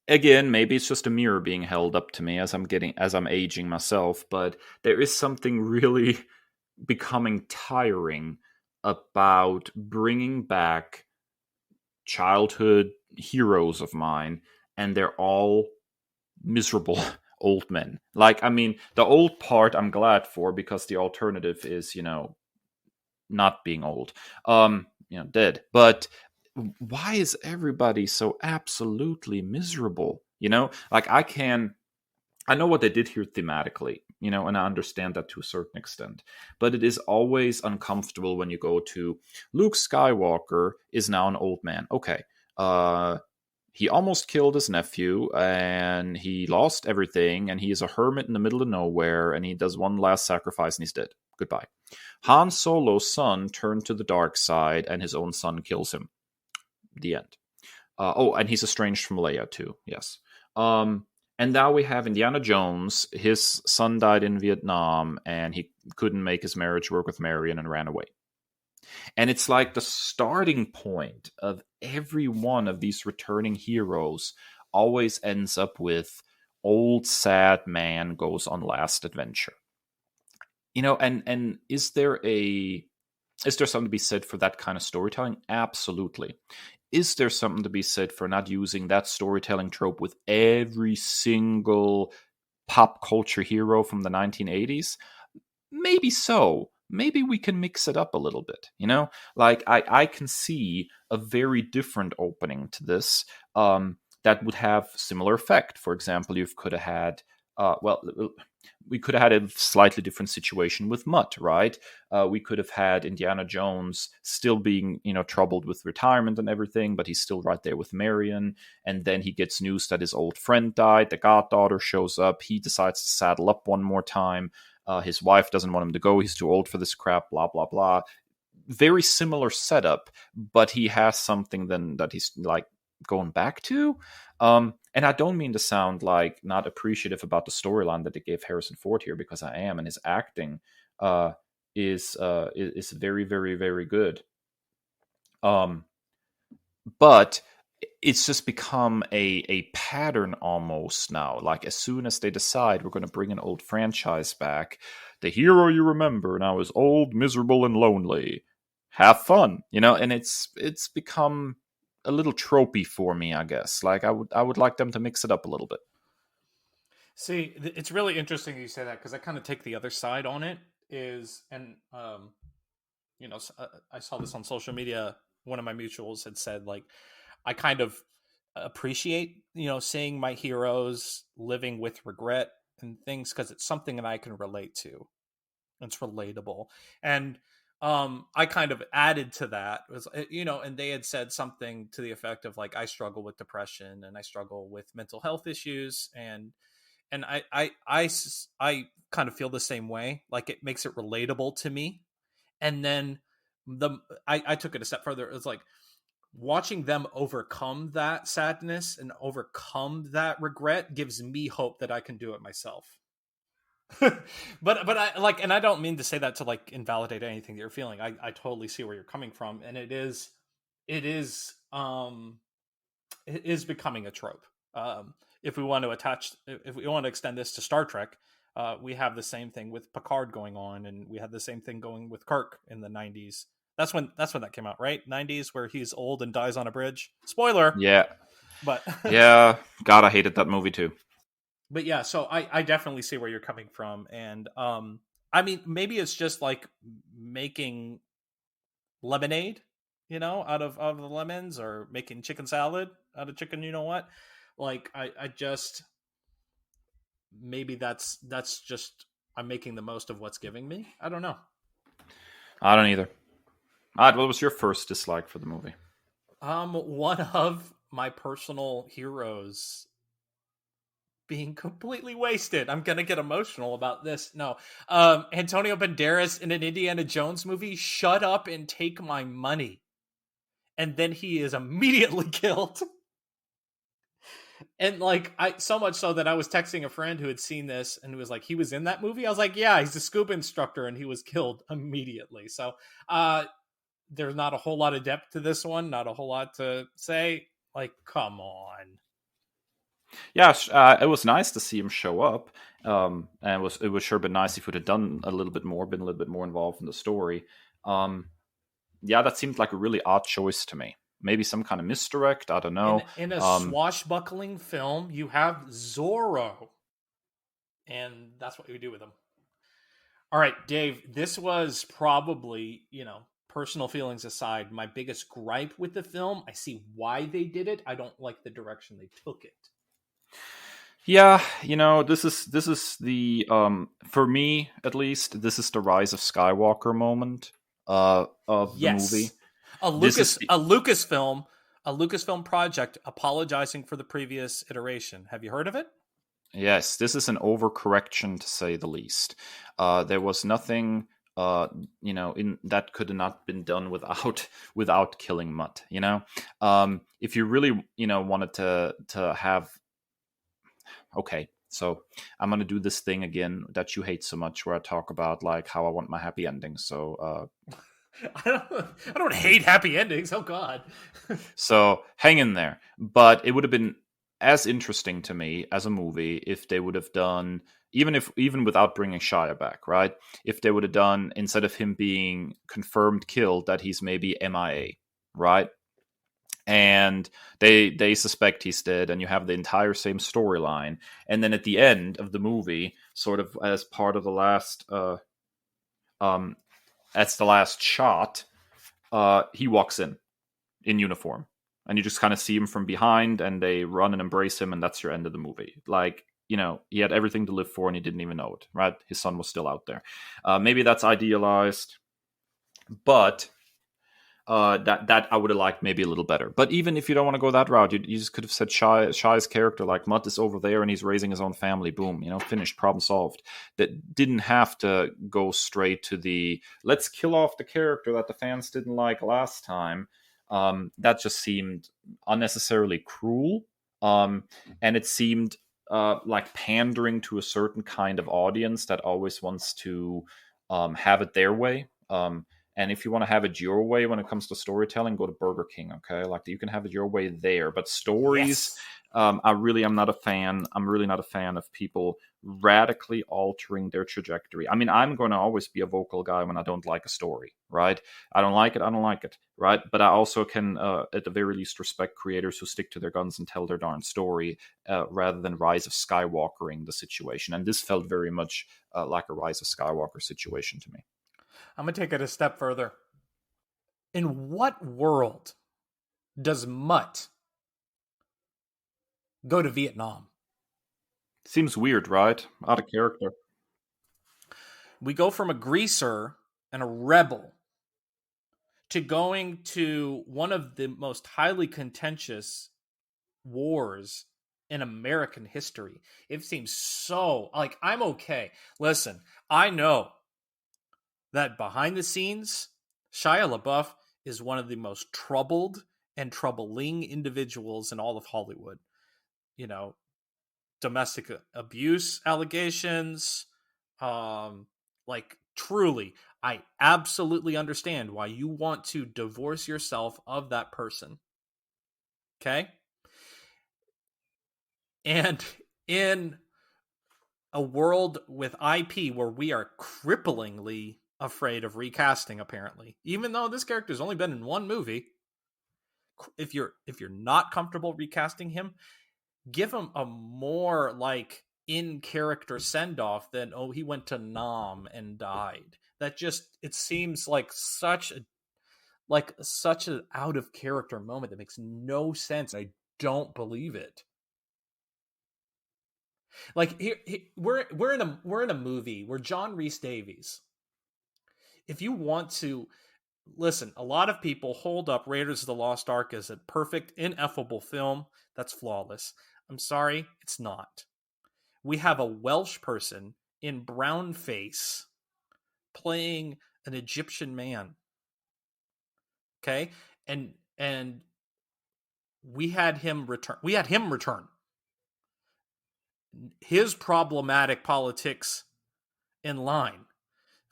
again, maybe it's just a mirror being held up to me as I'm aging myself, but there is something really becoming tiring about bringing back childhood heroes of mine, and they're all miserable old men. Like, I mean, the old part I'm glad for, because the alternative is, not being old, dead. But why is everybody so absolutely miserable? Like I know what they did here thematically, and I understand that to a certain extent, but it is always uncomfortable when you go to Luke Skywalker is now an old man. Okay. He almost killed his nephew and he lost everything and he is a hermit in the middle of nowhere and he does one last sacrifice and he's dead. Goodbye. Han Solo's son turned to the dark side and his own son kills him. The end. And he's estranged from Leia too. Yes. And now we have Indiana Jones. His son died in Vietnam and he couldn't make his marriage work with Marion and ran away. And it's like the starting point of every one of these returning heroes always ends up with old sad man goes on last adventure. And is there something to be said for that kind of storytelling? Absolutely. Is there something to be said for not using that storytelling trope with every single pop culture hero from the 1980s? Maybe so. Maybe we can mix it up a little bit, Like, I can see a very different opening to this that would have similar effect. For example, you could have had well, we could have had a slightly different situation with Mutt, right? We could have had Indiana Jones still being, troubled with retirement and everything, but he's still right there with Marion. And then he gets news that his old friend died. The goddaughter shows up. He decides to saddle up one more time. His wife doesn't want him to go. He's too old for this crap, blah, blah, blah. Very similar setup, but he has something then that he's like going back to. And I don't mean to sound like not appreciative about the storyline that they gave Harrison Ford here, because I am, and his acting is very, very, very good. But it's just become a pattern almost now. Like, as soon as they decide we're going to bring an old franchise back, the hero you remember now is old, miserable, and lonely. Have fun, and it's become a little tropey for me, I guess. Like, I would like them to mix it up a little bit.
See, it's really interesting you say that, because I kind of take the other side on it. I saw this on social media. One of my mutuals had said, like, I kind of appreciate, seeing my heroes living with regret and things, because it's something that I can relate to. It's relatable. And I kind of added to that, was, and they had said something to the effect of, like, I struggle with depression and I struggle with mental health issues, and I kind of feel the same way. Like, it makes it relatable to me. And then I took it a step further. It was like, watching them overcome that sadness and overcome that regret gives me hope that I can do it myself. but I like, and I don't mean to say that to, like, invalidate anything that you're feeling. I totally see where you're coming from, and it is becoming a trope. If we want to extend this to Star Trek, we have the same thing with Picard going on, and we had the same thing going with Kirk in the 90s. That's when that came out, right? 90s, where he's old and dies on a bridge. Spoiler.
Yeah.
But
yeah, God, I hated that movie too.
But yeah, so I definitely see where you're coming from. And I mean, maybe it's just like making lemonade, out of the lemons, or making chicken salad out of chicken, what? Like, I just, maybe that's just, I'm making the most of what's giving me. I don't know.
I don't either. What was your first dislike for the movie?
One of my personal heroes being completely wasted. I'm gonna get emotional about this. No, Antonio Banderas in an Indiana Jones movie. Shut up and take my money. And then he is immediately killed. And, like, so much so that I was texting a friend who had seen this and who was like, he was in that movie. I was like, yeah, he's a scuba instructor, and he was killed immediately. So there's not a whole lot of depth to this one. Not a whole lot to say. Like, come on.
Yeah, it was nice to see him show up, and it was sure been nice if he would have done a little bit more, been a little bit more involved in the story. Yeah, that seemed like a really odd choice to me. Maybe some kind of misdirect. I don't know.
In a swashbuckling film, you have Zorro, and that's what we do with him. All right, Dave. This was probably, personal feelings aside, my biggest gripe with the film. I see why they did it. I don't like the direction they took it.
Yeah, this is the for me at least, this is the Rise of Skywalker moment of the movie.
A Lucasfilm project apologizing for the previous iteration. Have you heard of it?
Yes, this is an overcorrection, to say the least. There was nothing in that could have not been done without killing Mutt. If you really wanted to have. Okay, so I'm gonna do this thing again that you hate so much, where I talk about, like, how I want my happy ending. So
I don't hate happy endings. Oh God.
So hang in there. But it would have been as interesting to me as a movie if they would have done, even without bringing Shia back, right? If they would have done, instead of him being confirmed killed, that he's maybe MIA, right? And they suspect he's dead, and you have the entire same storyline. And then at the end of the movie, sort of as part of the last that's the last shot, he walks in uniform, and you just kind of see him from behind, and they run and embrace him, and that's your end of the movie. Like, he had everything to live for and he didn't even know it, right? His son was still out there. Maybe that's idealized, but that I would have liked maybe a little better. But even if you don't want to go that route, you just could have said Shai's character, like, Mutt is over there and he's raising his own family. Boom, finished, problem solved. That didn't have to go straight to the let's kill off the character that the fans didn't like last time. That just seemed unnecessarily cruel. And it seemed like pandering to a certain kind of audience that always wants to have it their way. And if you want to have it your way when it comes to storytelling, go to Burger King, okay? Like, you can have it your way there. But stories, yes. I'm not a fan. I'm really not a fan of people radically altering their trajectory. I mean, I'm going to always be a vocal guy when I don't like a story, right? I don't like it, right? But I also can, at the very least, respect creators who stick to their guns and tell their darn story rather than Rise of Skywalkering the situation. And this felt very much like a Rise of Skywalker situation to me.
I'm going to take it a step further. In what world does Mutt go to Vietnam?
Seems weird, right? Out of character.
We go from a greaser and a rebel to going to one of the most highly contentious wars in American history. It seems so, like, I'm okay. Listen, I know that behind the scenes, Shia LaBeouf is one of the most troubled and troubling individuals in all of Hollywood. Domestic abuse allegations. Truly, I absolutely understand why you want to divorce yourself of that person. Okay? And in a world with IP where we are cripplingly afraid of recasting, apparently, even though this character's only been in one movie, if you're not comfortable recasting him, give him a more like in character send off than he went to Nam and died. That just, it seems like such an out of character moment that makes no sense. I don't believe it. Like, we're in a movie where John Rhys Davies, if you want to listen, a lot of people hold up Raiders of the Lost Ark as a perfect, ineffable film that's flawless. I'm sorry, it's not. We have a Welsh person in brown face playing an Egyptian man. Okay? And we had him return. His problematic politics in line.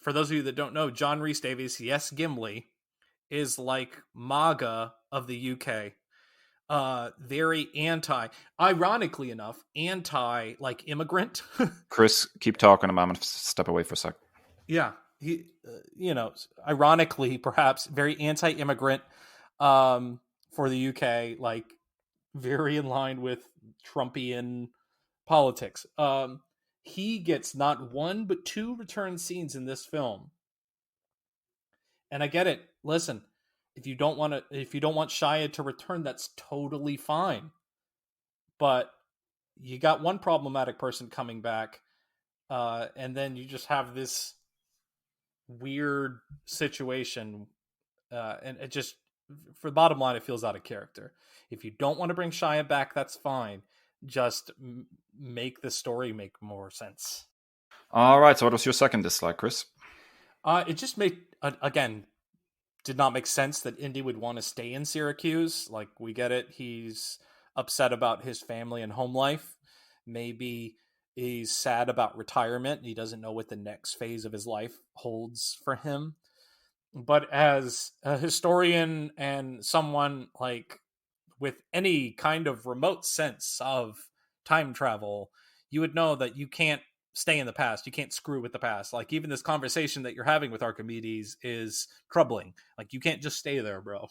For those of you that don't know, John Rhys Davies, yes, Gimli, is like MAGA of the UK. Very ironically enough, like immigrant.
Chris, keep talking. I'm going to step away for a sec.
Yeah. He, ironically, perhaps very anti-immigrant for the UK, like very in line with Trumpian politics. He gets not one but two return scenes in this film, and I get it. Listen, if you don't want Shia to return, that's totally fine. But you got one problematic person coming back, and then you just have this weird situation, and it just, for the bottom line, it feels out of character. If you don't want to bring Shia back, that's fine. Just make the story make more sense.
All right. So what was your second dislike, Chris?
It just did not make sense that Indy would want to stay in Syracuse. Like, we get it. He's upset about his family and home life. Maybe he's sad about retirement. He doesn't know what the next phase of his life holds for him. But as a historian and someone like with any kind of remote sense of time travel, you would know that you can't stay in the past. You can't screw with the past. Like, even this conversation that you're having with Archimedes is troubling. Like, you can't just stay there, bro.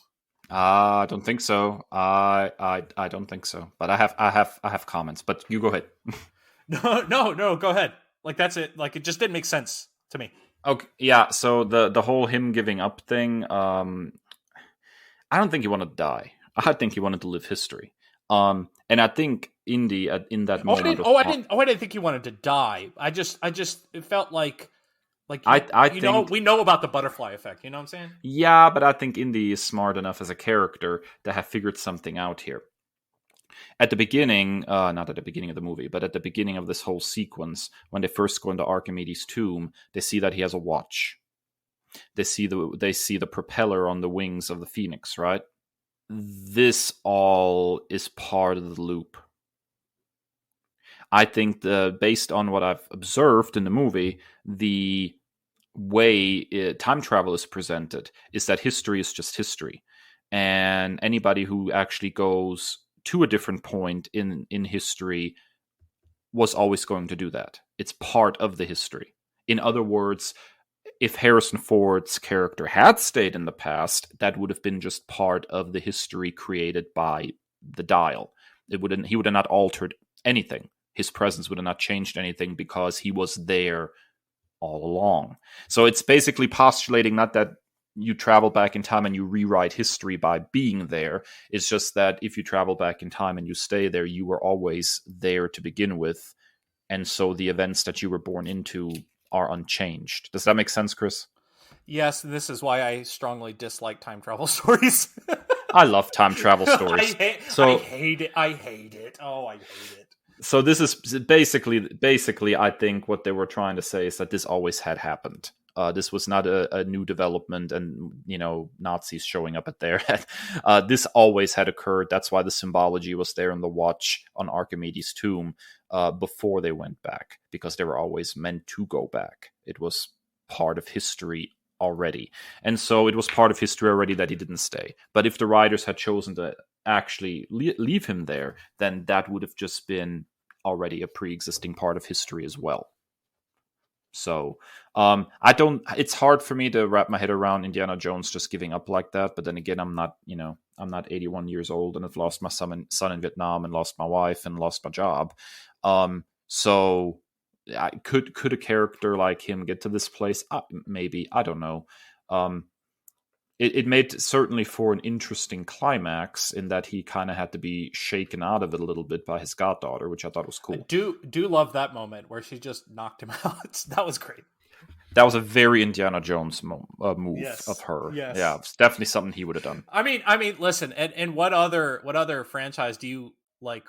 I don't think so. I don't think so. But I have comments. But you go ahead.
No, go ahead. Like, that's it. Like, it just didn't make sense to me.
Okay, yeah. So the whole him giving up thing. I don't think he wanted to die. I think he wanted to live history. And I think Indy in that
Oh, I
moment
didn't.
of
Oh, I
time,
didn't. Oh, I didn't think he wanted to die. I just. It felt like
I
you know,
think
we know about the butterfly effect. You know what I'm saying?
yeah, but I think Indy is smart enough as a character to have figured something out here. At the beginning, not at the beginning of the movie, but at the beginning of this whole sequence, when they first go into Archimedes' tomb, they see that he has a watch. They see the propeller on the wings of the Phoenix, right? This all is part of the loop. I think based on what I've observed in the movie, the way time travel is presented is that history is just history, and anybody who actually goes to a different point in history was always going to do that. It's part of the history. In other words, if Harrison Ford's character had stayed in the past, that would have been just part of the history created by the dial. He would have not altered anything. His presence would have not changed anything because he was there all along. So it's basically postulating not that you travel back in time and you rewrite history by being there. It's just that if you travel back in time and you stay there, you were always there to begin with. And so the events that you were born into are unchanged. Does that make sense, Chris?
Yes, this is why I strongly dislike time travel stories.
I love time travel stories.
I hate it. I hate it. Oh, I hate it.
So this is basically, I think what they were trying to say is that this always had happened. This was not a new development, and Nazis showing up at their head. This always had occurred. That's why the symbology was there in the watch on Archimedes' tomb before they went back, because they were always meant to go back. It was part of history already, and so it was part of history already that he didn't stay. But if the writers had chosen to actually leave him there, then that would have just been already a pre-existing part of history as well. So I don't. It's hard for me to wrap my head around Indiana Jones just giving up like that. But then again, I'm not 81 years old and have lost my son in Vietnam and lost my wife and lost my job. So could a character like him get to this place? Maybe, I don't know. It made certainly for an interesting climax in that he kind of had to be shaken out of it a little bit by his goddaughter, which I thought was cool.
I do love that moment where she just knocked him out. That was great.
That was a very Indiana Jones move
Yes.
of her.
Yes.
Yeah, it's definitely something he would have done.
I mean, listen, and what other franchise do you like?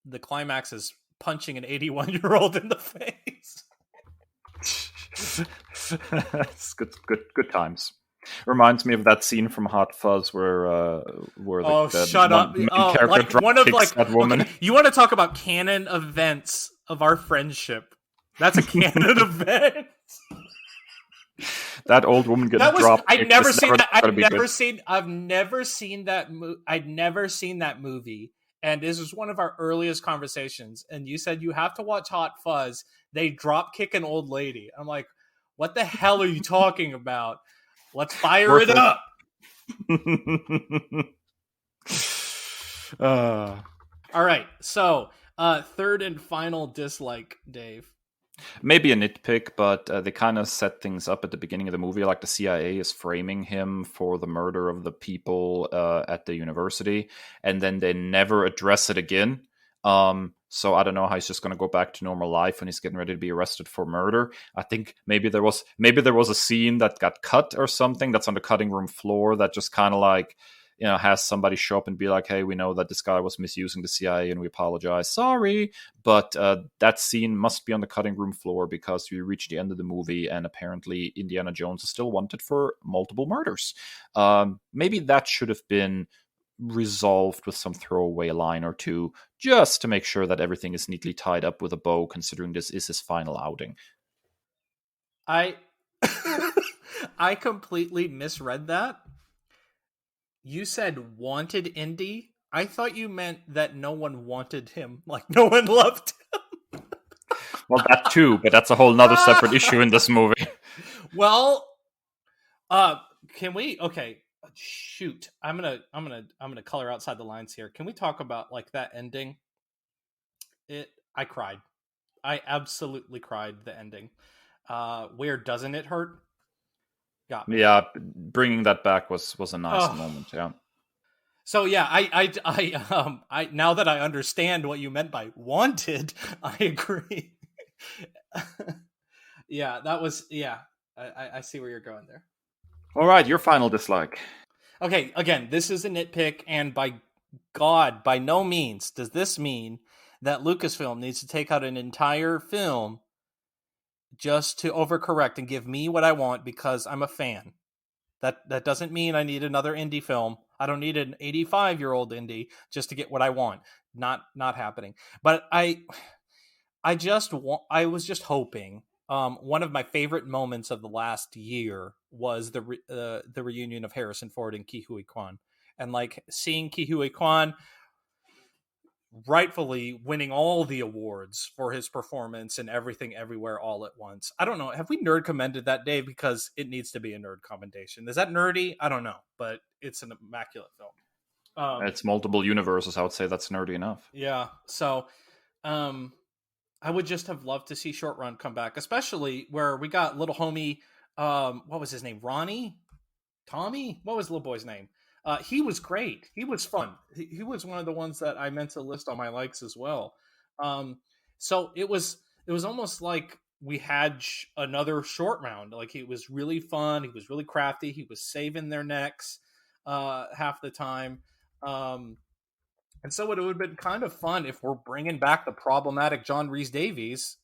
The climax is punching an 81-year-old in the face.
It's good times. Reminds me of that scene from Hot Fuzz where the
shut up!
main character
like
drop
one of
kicks that woman.
Okay, you want to talk about canon events of our friendship? That's a canon event.
That old woman getting dropped.
I've never seen that. I've never seen that. I'd never seen that movie. And this was one of our earliest conversations. And you said you have to watch Hot Fuzz. They drop kick an old lady. I'm like, what the hell are you talking about? Let's fire it up. All right. So, third and final dislike, Dave.
Maybe a nitpick, but they kind of set things up at the beginning of the movie, like the CIA is framing him for the murder of the people at the university, and then they never address it again. So I don't know how he's just going to go back to normal life when he's getting ready to be arrested for murder. I think maybe there was a scene that got cut or something that's on the cutting room floor that just kind of like, has somebody show up and be like, hey, we know that this guy was misusing the CIA and we apologize. Sorry. But that scene must be on the cutting room floor because we reached the end of the movie and apparently Indiana Jones is still wanted for multiple murders. Maybe that should have been resolved with some throwaway line or two just to make sure that everything is neatly tied up with a bow, considering this is his final outing.
I completely misread that. You said wanted Indy. I thought you meant that no one wanted him, like no one loved him.
Well, that too, but that's a whole nother separate issue in this movie.
Well, can we? Okay, shoot. I'm gonna color outside the lines here. Can we talk about like that ending? I cried. I absolutely cried. The ending. Where doesn't it hurt? Got me.
Yeah, bringing that back was a nice moment. Yeah.
So yeah, I now that I understand what you meant by wanted, I agree. Yeah, that was yeah. I see where you're going there.
All right, your final dislike.
Okay, again, this is a nitpick, and by God, by no means does this mean that Lucasfilm needs to take out an entire film just to overcorrect and give me what I want because I'm a fan. That doesn't mean I need another indie film. I don't need an 85-year-old indie just to get what I want. Not happening. But I was just hoping. One of my favorite moments of the last year was the reunion of Harrison Ford and Ke Huy Quan, and like seeing Ke Huy Quan rightfully winning all the awards for his performance in Everything Everywhere All at Once. I don't know. Have we nerd commended that, Dave? Because it needs to be a nerd commendation. Is that nerdy? I don't know, but it's an immaculate film.
It's multiple universes. I would say that's nerdy enough.
Yeah. So, I would just have loved to see Short Run come back, especially where we got little homie. What was his name? Ronnie? Tommy? What was the little boy's name? He was great. He was fun. He was one of the ones that I meant to list on my likes as well. So it was almost like we had another short round. Like it was really fun. He was really crafty. He was saving their necks half the time. And so it would have been kind of fun if we're bringing back the problematic John Rhys Davies.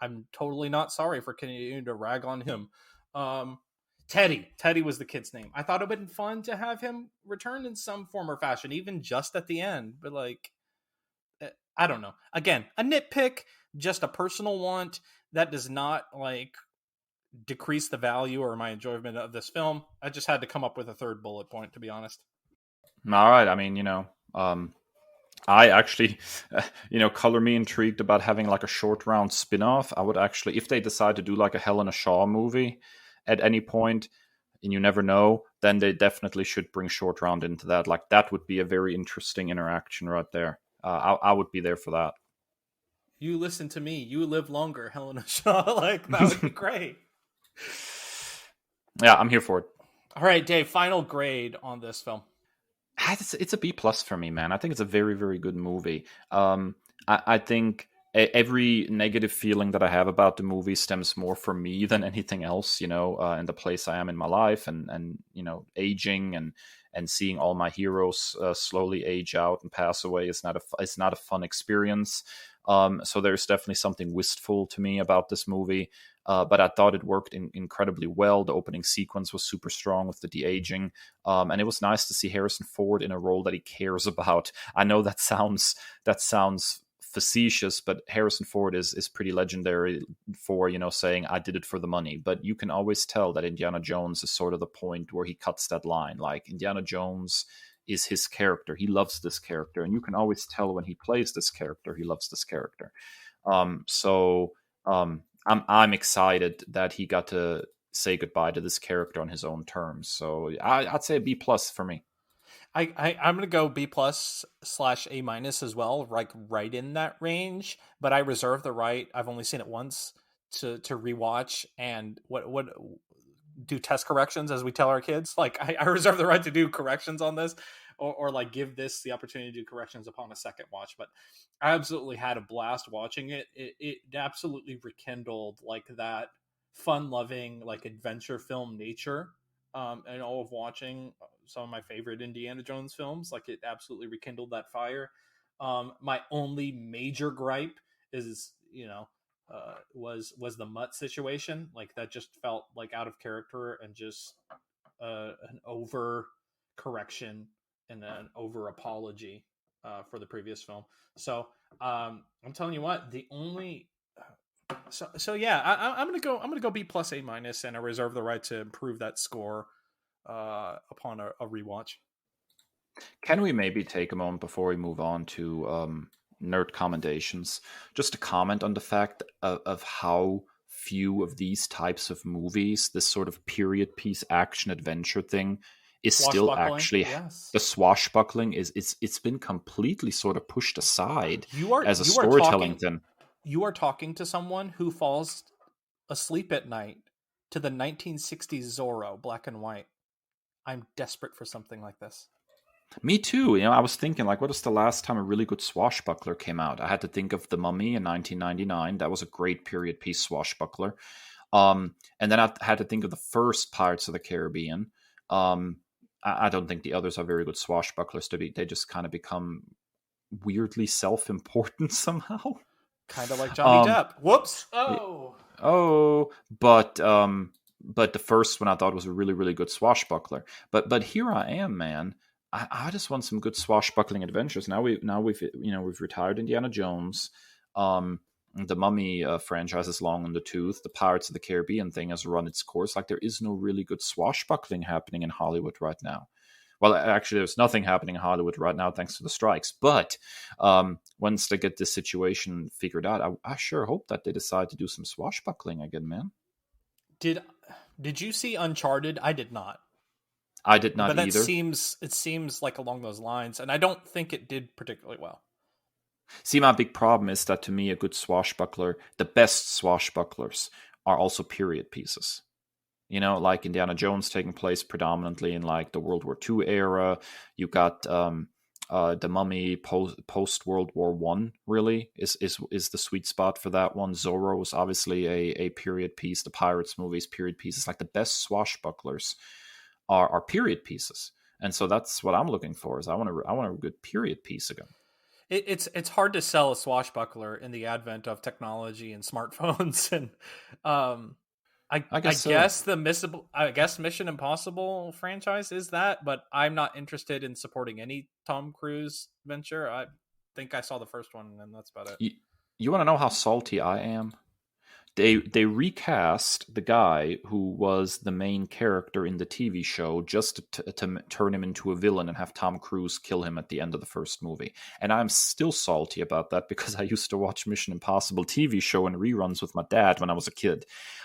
I'm totally not sorry for continuing to rag on him. Teddy was the kid's name. I thought it would have been fun to have him return in some form or fashion, even just at the end. But like, I don't know. Again, a nitpick, just a personal want that does not like decrease the value or my enjoyment of this film. I just had to come up with a third bullet point, to be honest.
All right. I mean, I actually, color me intrigued about having like a short round spin-off. I would actually, if they decide to do like a Helena Shaw movie at any point, and you never know, then they definitely should bring short round into that. Like that would be a very interesting interaction right there. I would be there for that.
You listen to me. You live longer, Helena Shaw. Like that would be great.
Yeah, I'm here for it.
All right, Dave. Final grade on this film.
It's a B plus for me, man. I think it's a very, very good movie. I think every negative feeling that I have about the movie stems more from me than anything else. And the place I am in my life, and aging and seeing all my heroes slowly age out and pass away is not a fun experience. So there's definitely something wistful to me about this movie. But I thought it worked incredibly well. The opening sequence was super strong with the de-aging. And it was nice to see Harrison Ford in a role that he cares about. I know that sounds facetious, but Harrison Ford is pretty legendary for, saying, I did it for the money. But you can always tell that Indiana Jones is sort of the point where he cuts that line. Like, Indiana Jones is his character. He loves this character. And you can always tell when he plays this character, he loves this character. I'm excited that he got to say goodbye to this character on his own terms. So I'd say a B plus for me.
I'm gonna go B plus / A minus as well, like right in that range. But I reserve the right. I've only seen it once to rewatch and what do test corrections as we tell our kids. Like I reserve the right to do corrections on this, or like give this the opportunity to do corrections upon a second watch. But I absolutely had a blast watching it. It absolutely rekindled like that fun-loving like adventure film nature. And all of watching some of my favorite Indiana Jones films, like it absolutely rekindled that fire. My only major gripe is, was the Mutt situation. Like that just felt like out of character and just an over correction and an over apology for the previous film. So I'm telling you what, the only so yeah, I'm gonna go B plus A minus, and I reserve the right to improve that score upon a rewatch.
Can we maybe take a moment before we move on to nerd commendations, just to comment on the fact of how few of these types of movies, this sort of period piece action adventure thing, is still actually the swashbuckling it's been completely sort of pushed aside as a storytelling thing.
You are talking to someone who falls asleep at night to the 1960s Zorro, black and white. I'm desperate for something like this.
Me too. I was thinking, like, what was the last time a really good swashbuckler came out? I had to think of The Mummy in 1999. That was a great period piece swashbuckler. And then I had to think of the first Pirates of the Caribbean. Um, I don't think the others are very good swashbucklers. They just kind of become weirdly self-important somehow.
Kind of like Johnny
Um,
Depp. Whoops.
y-
Oh.
oh, but the first one I thought was a really, really good swashbuckler. But here I am, man. I just want some good swashbuckling adventures. We've retired Indiana Jones. The Mummy franchise is long in the tooth. The Pirates of the Caribbean thing has run its course. Like, there is no really good swashbuckling happening in Hollywood right now. Well, actually, there's nothing happening in Hollywood right now thanks to the strikes. But once they get this situation figured out, I sure hope that they decide to do some swashbuckling again, man.
Did you see Uncharted? I did not.
I did not
But that
either.
seems like along those lines, and I don't think it did particularly well.
See, my big problem is that to me, a good swashbuckler, the best swashbucklers, are also period pieces. Like Indiana Jones taking place predominantly in like the World War II era. You got the Mummy post World War One. Really is the sweet spot for that one. Zorro is obviously a period piece. The Pirates movies period pieces. Like, the best swashbucklers are period pieces, and so that's what I'm looking for. Is I want a good period piece again.
It's hard to sell a swashbuckler in the advent of technology and smartphones, and I
I guess so.
guess Mission Impossible franchise is that, but I'm not interested in supporting any Tom Cruise venture. I think I saw the first one, and that's about it.
You want to know how salty I am? They recast the guy who was the main character in the TV show just to turn him into a villain and have Tom Cruise kill him at the end of the first movie. And I'm still salty about that because I used to watch Mission Impossible TV show and reruns with my dad when I was a kid.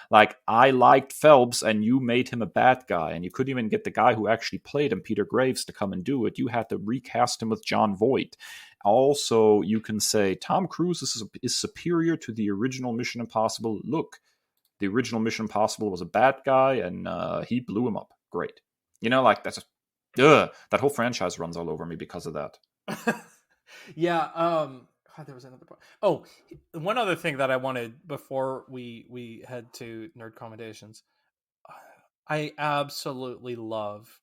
Like, I liked Phelps, and you made him a bad guy, and you couldn't even get the guy who actually played him, Peter Graves, to come and do it. You had to recast him with Jon Voight. Also, you can say Tom Cruise is superior to the original Mission Impossible. Look, the original Mission Impossible was a bad guy, and he blew him up. Great. Like, that whole franchise runs all over me because of that.
Yeah. There was another point. Oh, one other thing that I wanted before we head to nerd commendations. I absolutely love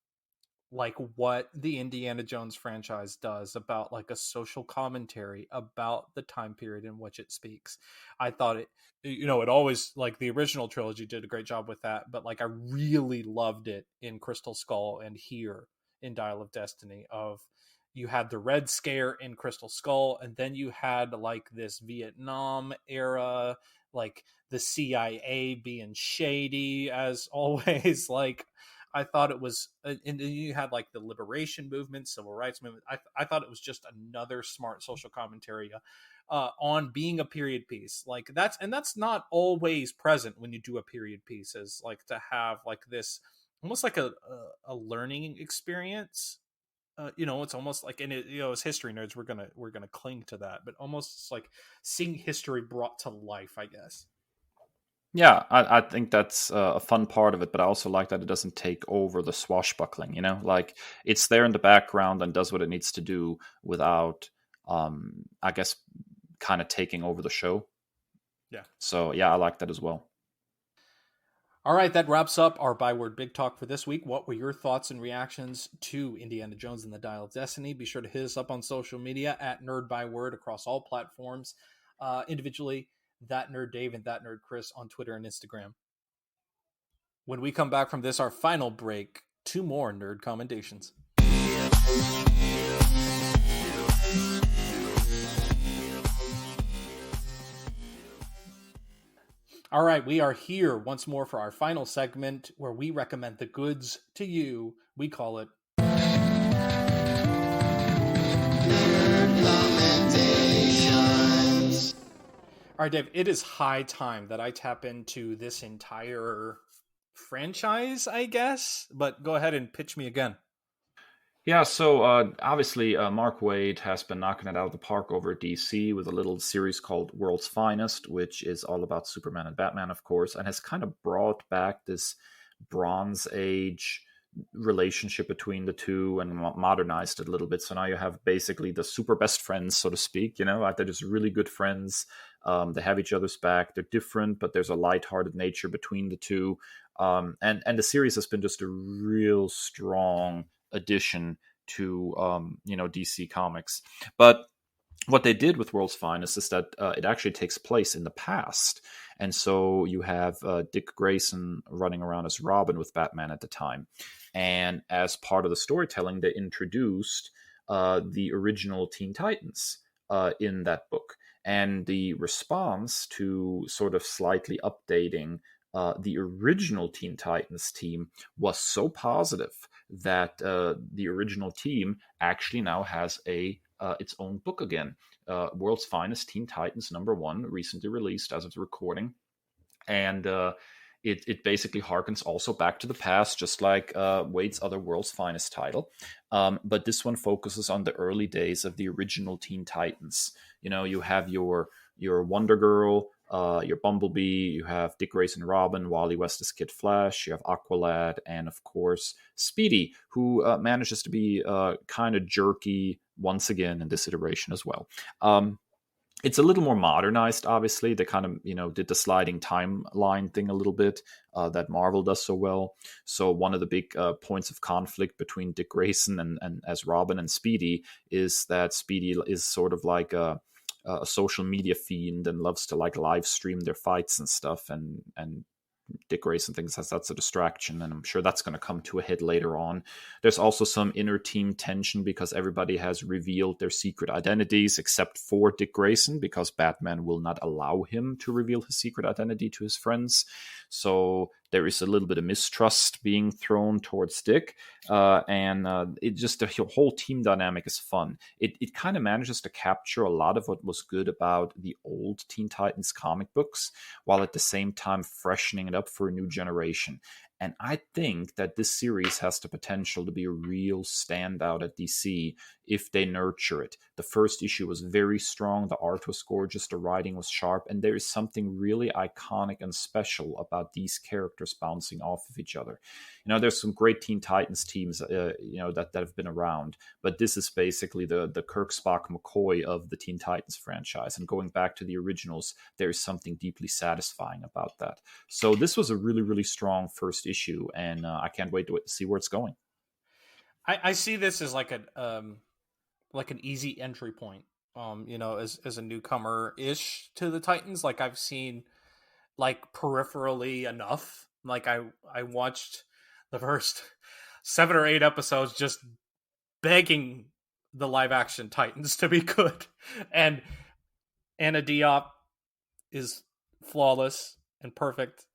like what the Indiana Jones franchise does about like a social commentary about the time period in which it speaks. I thought it always, like, the original trilogy did a great job with that, but like I really loved it in Crystal Skull and here in Dial of Destiny. Of You had the Red Scare in Crystal Skull, and then you had like this Vietnam era, like the CIA being shady as always. Like, I thought it was, and then you had like the liberation movement, civil rights movement. I thought it was just another smart social commentary on being a period piece. Like, that's not always present when you do a period piece, is like to have like this almost like a learning experience. It's almost like, and as history nerds, we're gonna cling to that, but almost it's like seeing history brought to life, I guess.
Yeah, I think that's a fun part of it, but I also like that it doesn't take over the swashbuckling, Like, it's there in the background and does what it needs to do without, I guess, kind of taking over the show.
Yeah.
So, yeah, I like that as well.
All right, that wraps up our Byword Big Talk for this week. What were your thoughts and reactions to Indiana Jones and the Dial of Destiny? Be sure to hit us up on social media at Nerd Byword across all platforms. Individually, That Nerd Dave and That Nerd Chris on Twitter and Instagram. When we come back from this, our final break, 2 more nerd commendations. All right, we are here once more for our final segment where we recommend the goods to you. We call it Recommendations. All right, Dave, it is high time that I tap into this entire franchise, I guess, but go ahead and pitch me again.
Yeah, so obviously Mark Waid has been knocking it out of the park over at DC with a little series called World's Finest, which is all about Superman and Batman, of course, and has kind of brought back this Bronze Age relationship between the two and modernized it a little bit. So now you have basically the super best friends, so to speak. They're just really good friends. They have each other's back. They're different, but there's a lighthearted nature between the two. And the series has been just a real strong addition to DC Comics. But what they did with World's Finest is that it actually takes place in the past. And so you have Dick Grayson running around as Robin with Batman at the time. And as part of the storytelling, they introduced the original Teen Titans in that book. And the response to sort of slightly updating the original Teen Titans team was so positive that the original team actually now has its own book again. World's Finest Teen Titans #1, recently released as of the recording. And it basically harkens also back to the past, just like Wade's other World's Finest title. But this one focuses on the early days of the original Teen Titans. You have your Wonder Girl, your Bumblebee, you have Dick Grayson Robin, Wally West as Kid Flash, you have Aqualad, and of course Speedy, who manages to be kind of jerky once again in this iteration as well. It's a little more modernized, obviously. They kind of, did the sliding timeline thing a little bit that Marvel does so well. So one of the big points of conflict between Dick Grayson and as Robin and Speedy is that Speedy is sort of like a social media fiend and loves to like live stream their fights and stuff, and Dick Grayson thinks that's a distraction, and I'm sure that's going to come to a head later on. There's also some inner team tension because everybody has revealed their secret identities except for Dick Grayson, because Batman will not allow him to reveal his secret identity to his friends. So there is a little bit of mistrust being thrown towards Dick, and it just the whole team dynamic is fun. It kind of manages to capture a lot of what was good about the old Teen Titans comic books, while at the same time freshening it up for a new generation. And I think that this series has the potential to be a real standout at DC if they nurture it. The first issue was very strong, the art was gorgeous, the writing was sharp, and there is something really iconic and special about these characters bouncing off of each other. There's some great Teen Titans teams, that have been around, but this is basically the Kirk, Spock, McCoy of the Teen Titans franchise. And going back to the originals, there is something deeply satisfying about that. So this was a really, really strong first issue, and I can't wait to see where it's going.
I see this as like an easy entry point. As a newcomer ish to the Titans, like I've seen like peripherally enough. Like I watched the first 7 or 8 episodes just begging the live action Titans to be good, and Anna Diop is flawless and perfect.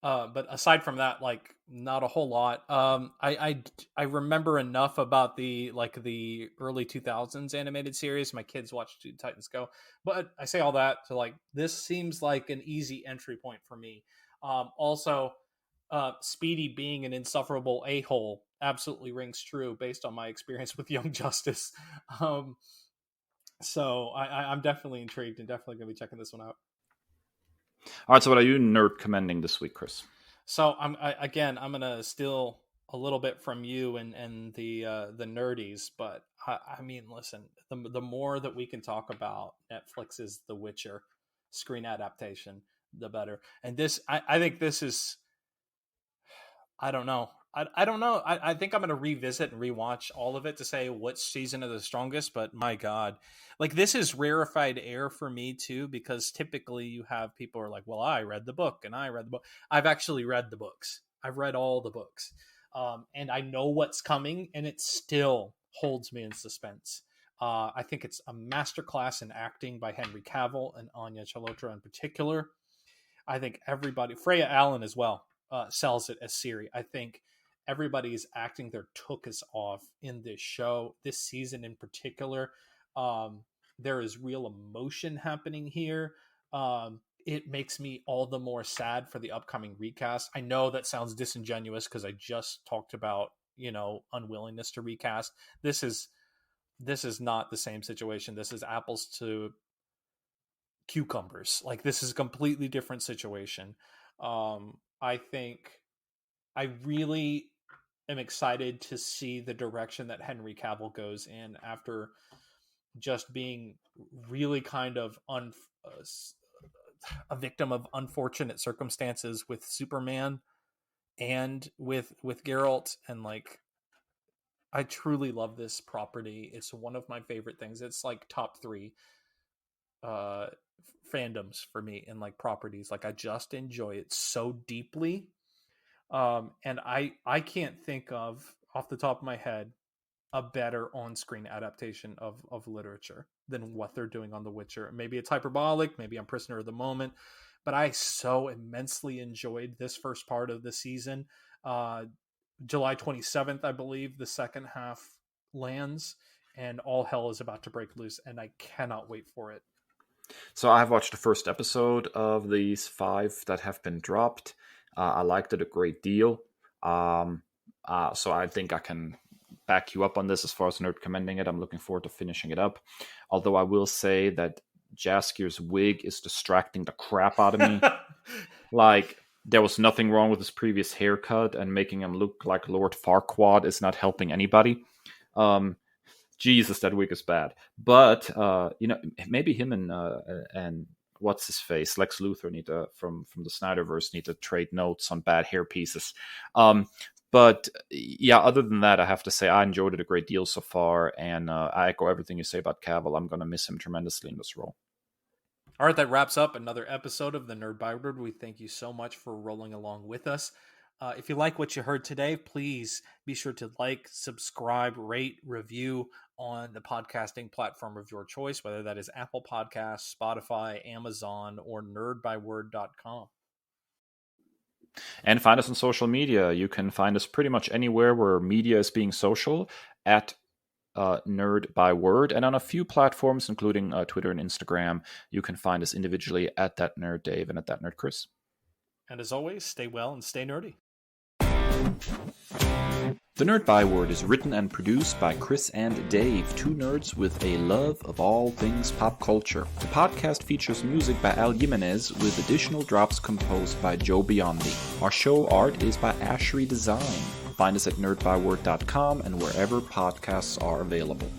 But aside from that, like not a whole lot. I remember enough about the early 2000s animated series. My kids watched Titans Go, but I say all that to like this seems like an easy entry point for me. Also, Speedy being an insufferable a-hole absolutely rings true based on my experience with Young Justice. So I'm definitely intrigued and definitely gonna be checking this one out.
All right, so what are you nerd commending this week, Chris?
So I'm gonna steal a little bit from you and the nerdies, but I mean, listen, the more that we can talk about Netflix's The Witcher screen adaptation, the better. And I think this is, I don't know. I don't know. I think I'm going to revisit and rewatch all of it to say what season is the strongest. But my God, like this is rarefied air for me too, because typically you have people who are like, well, I read the book and I read the book. I've actually read the books. I've read all the books. And I know what's coming, and it still holds me in suspense. I think it's a masterclass in acting by Henry Cavill and Anya Chalotra in particular. I think everybody, Freya Allen as well, sells it as Siri. I think everybody is acting their tuchus off in this show, this season in particular. There is real emotion happening here. It makes me all the more sad for the upcoming recast. I know that sounds disingenuous because I just talked about, unwillingness to recast. This is not the same situation. This is apples to cucumbers. Like this is a completely different situation. I think I really am excited to see the direction that Henry Cavill goes in after just being really kind of a victim of unfortunate circumstances with Superman and with Geralt. And like, I truly love this property. It's one of my favorite things. It's like top 3 fandoms for me in like properties. Like, I just enjoy it so deeply. And I can't think of, off the top of my head, a better on-screen adaptation of literature than what they're doing on The Witcher. Maybe it's hyperbolic, maybe I'm prisoner of the moment, but I so immensely enjoyed this first part of the season. July 27th, I believe, the second half lands, and all hell is about to break loose, and I cannot wait for it.
So I've watched the first episode of these 5 that have been dropped. I liked it a great deal. So I think I can back you up on this as far as nerd commending it. I'm looking forward to finishing it up. Although I will say that Jaskier's wig is distracting the crap out of me. Like, there was nothing wrong with his previous haircut, and making him look like Lord Farquaad is not helping anybody. Jesus, that wig is bad. But maybe him and what's his face, Lex Luthor, need to from the Snyderverse need to trade notes on bad hair pieces. But yeah, other than that, I have to say I enjoyed it a great deal so far, and I echo everything you say about Cavill. I'm going to miss him tremendously in this role.
All right, that wraps up another episode of the Nerd Byword. We thank you so much for rolling along with us. If you like what you heard today, please be sure to like, subscribe, rate, review on the podcasting platform of your choice, whether that is Apple Podcasts, Spotify, Amazon, or nerdbyword.com.
And find us on social media. You can find us pretty much anywhere where media is being social at Nerd by Word, and on a few platforms, including Twitter and Instagram, you can find us individually at That Nerd Dave and at That Nerd Chris.
And as always, stay well and stay nerdy.
The Nerd Byword is written and produced by Chris and Dave, 2 nerds with a love of all things pop culture. The podcast features music by Al Jimenez, with additional drops composed by Joe Biondi. Our show art is by Ashery Design. Find us at nerdbyword.com and wherever podcasts are available.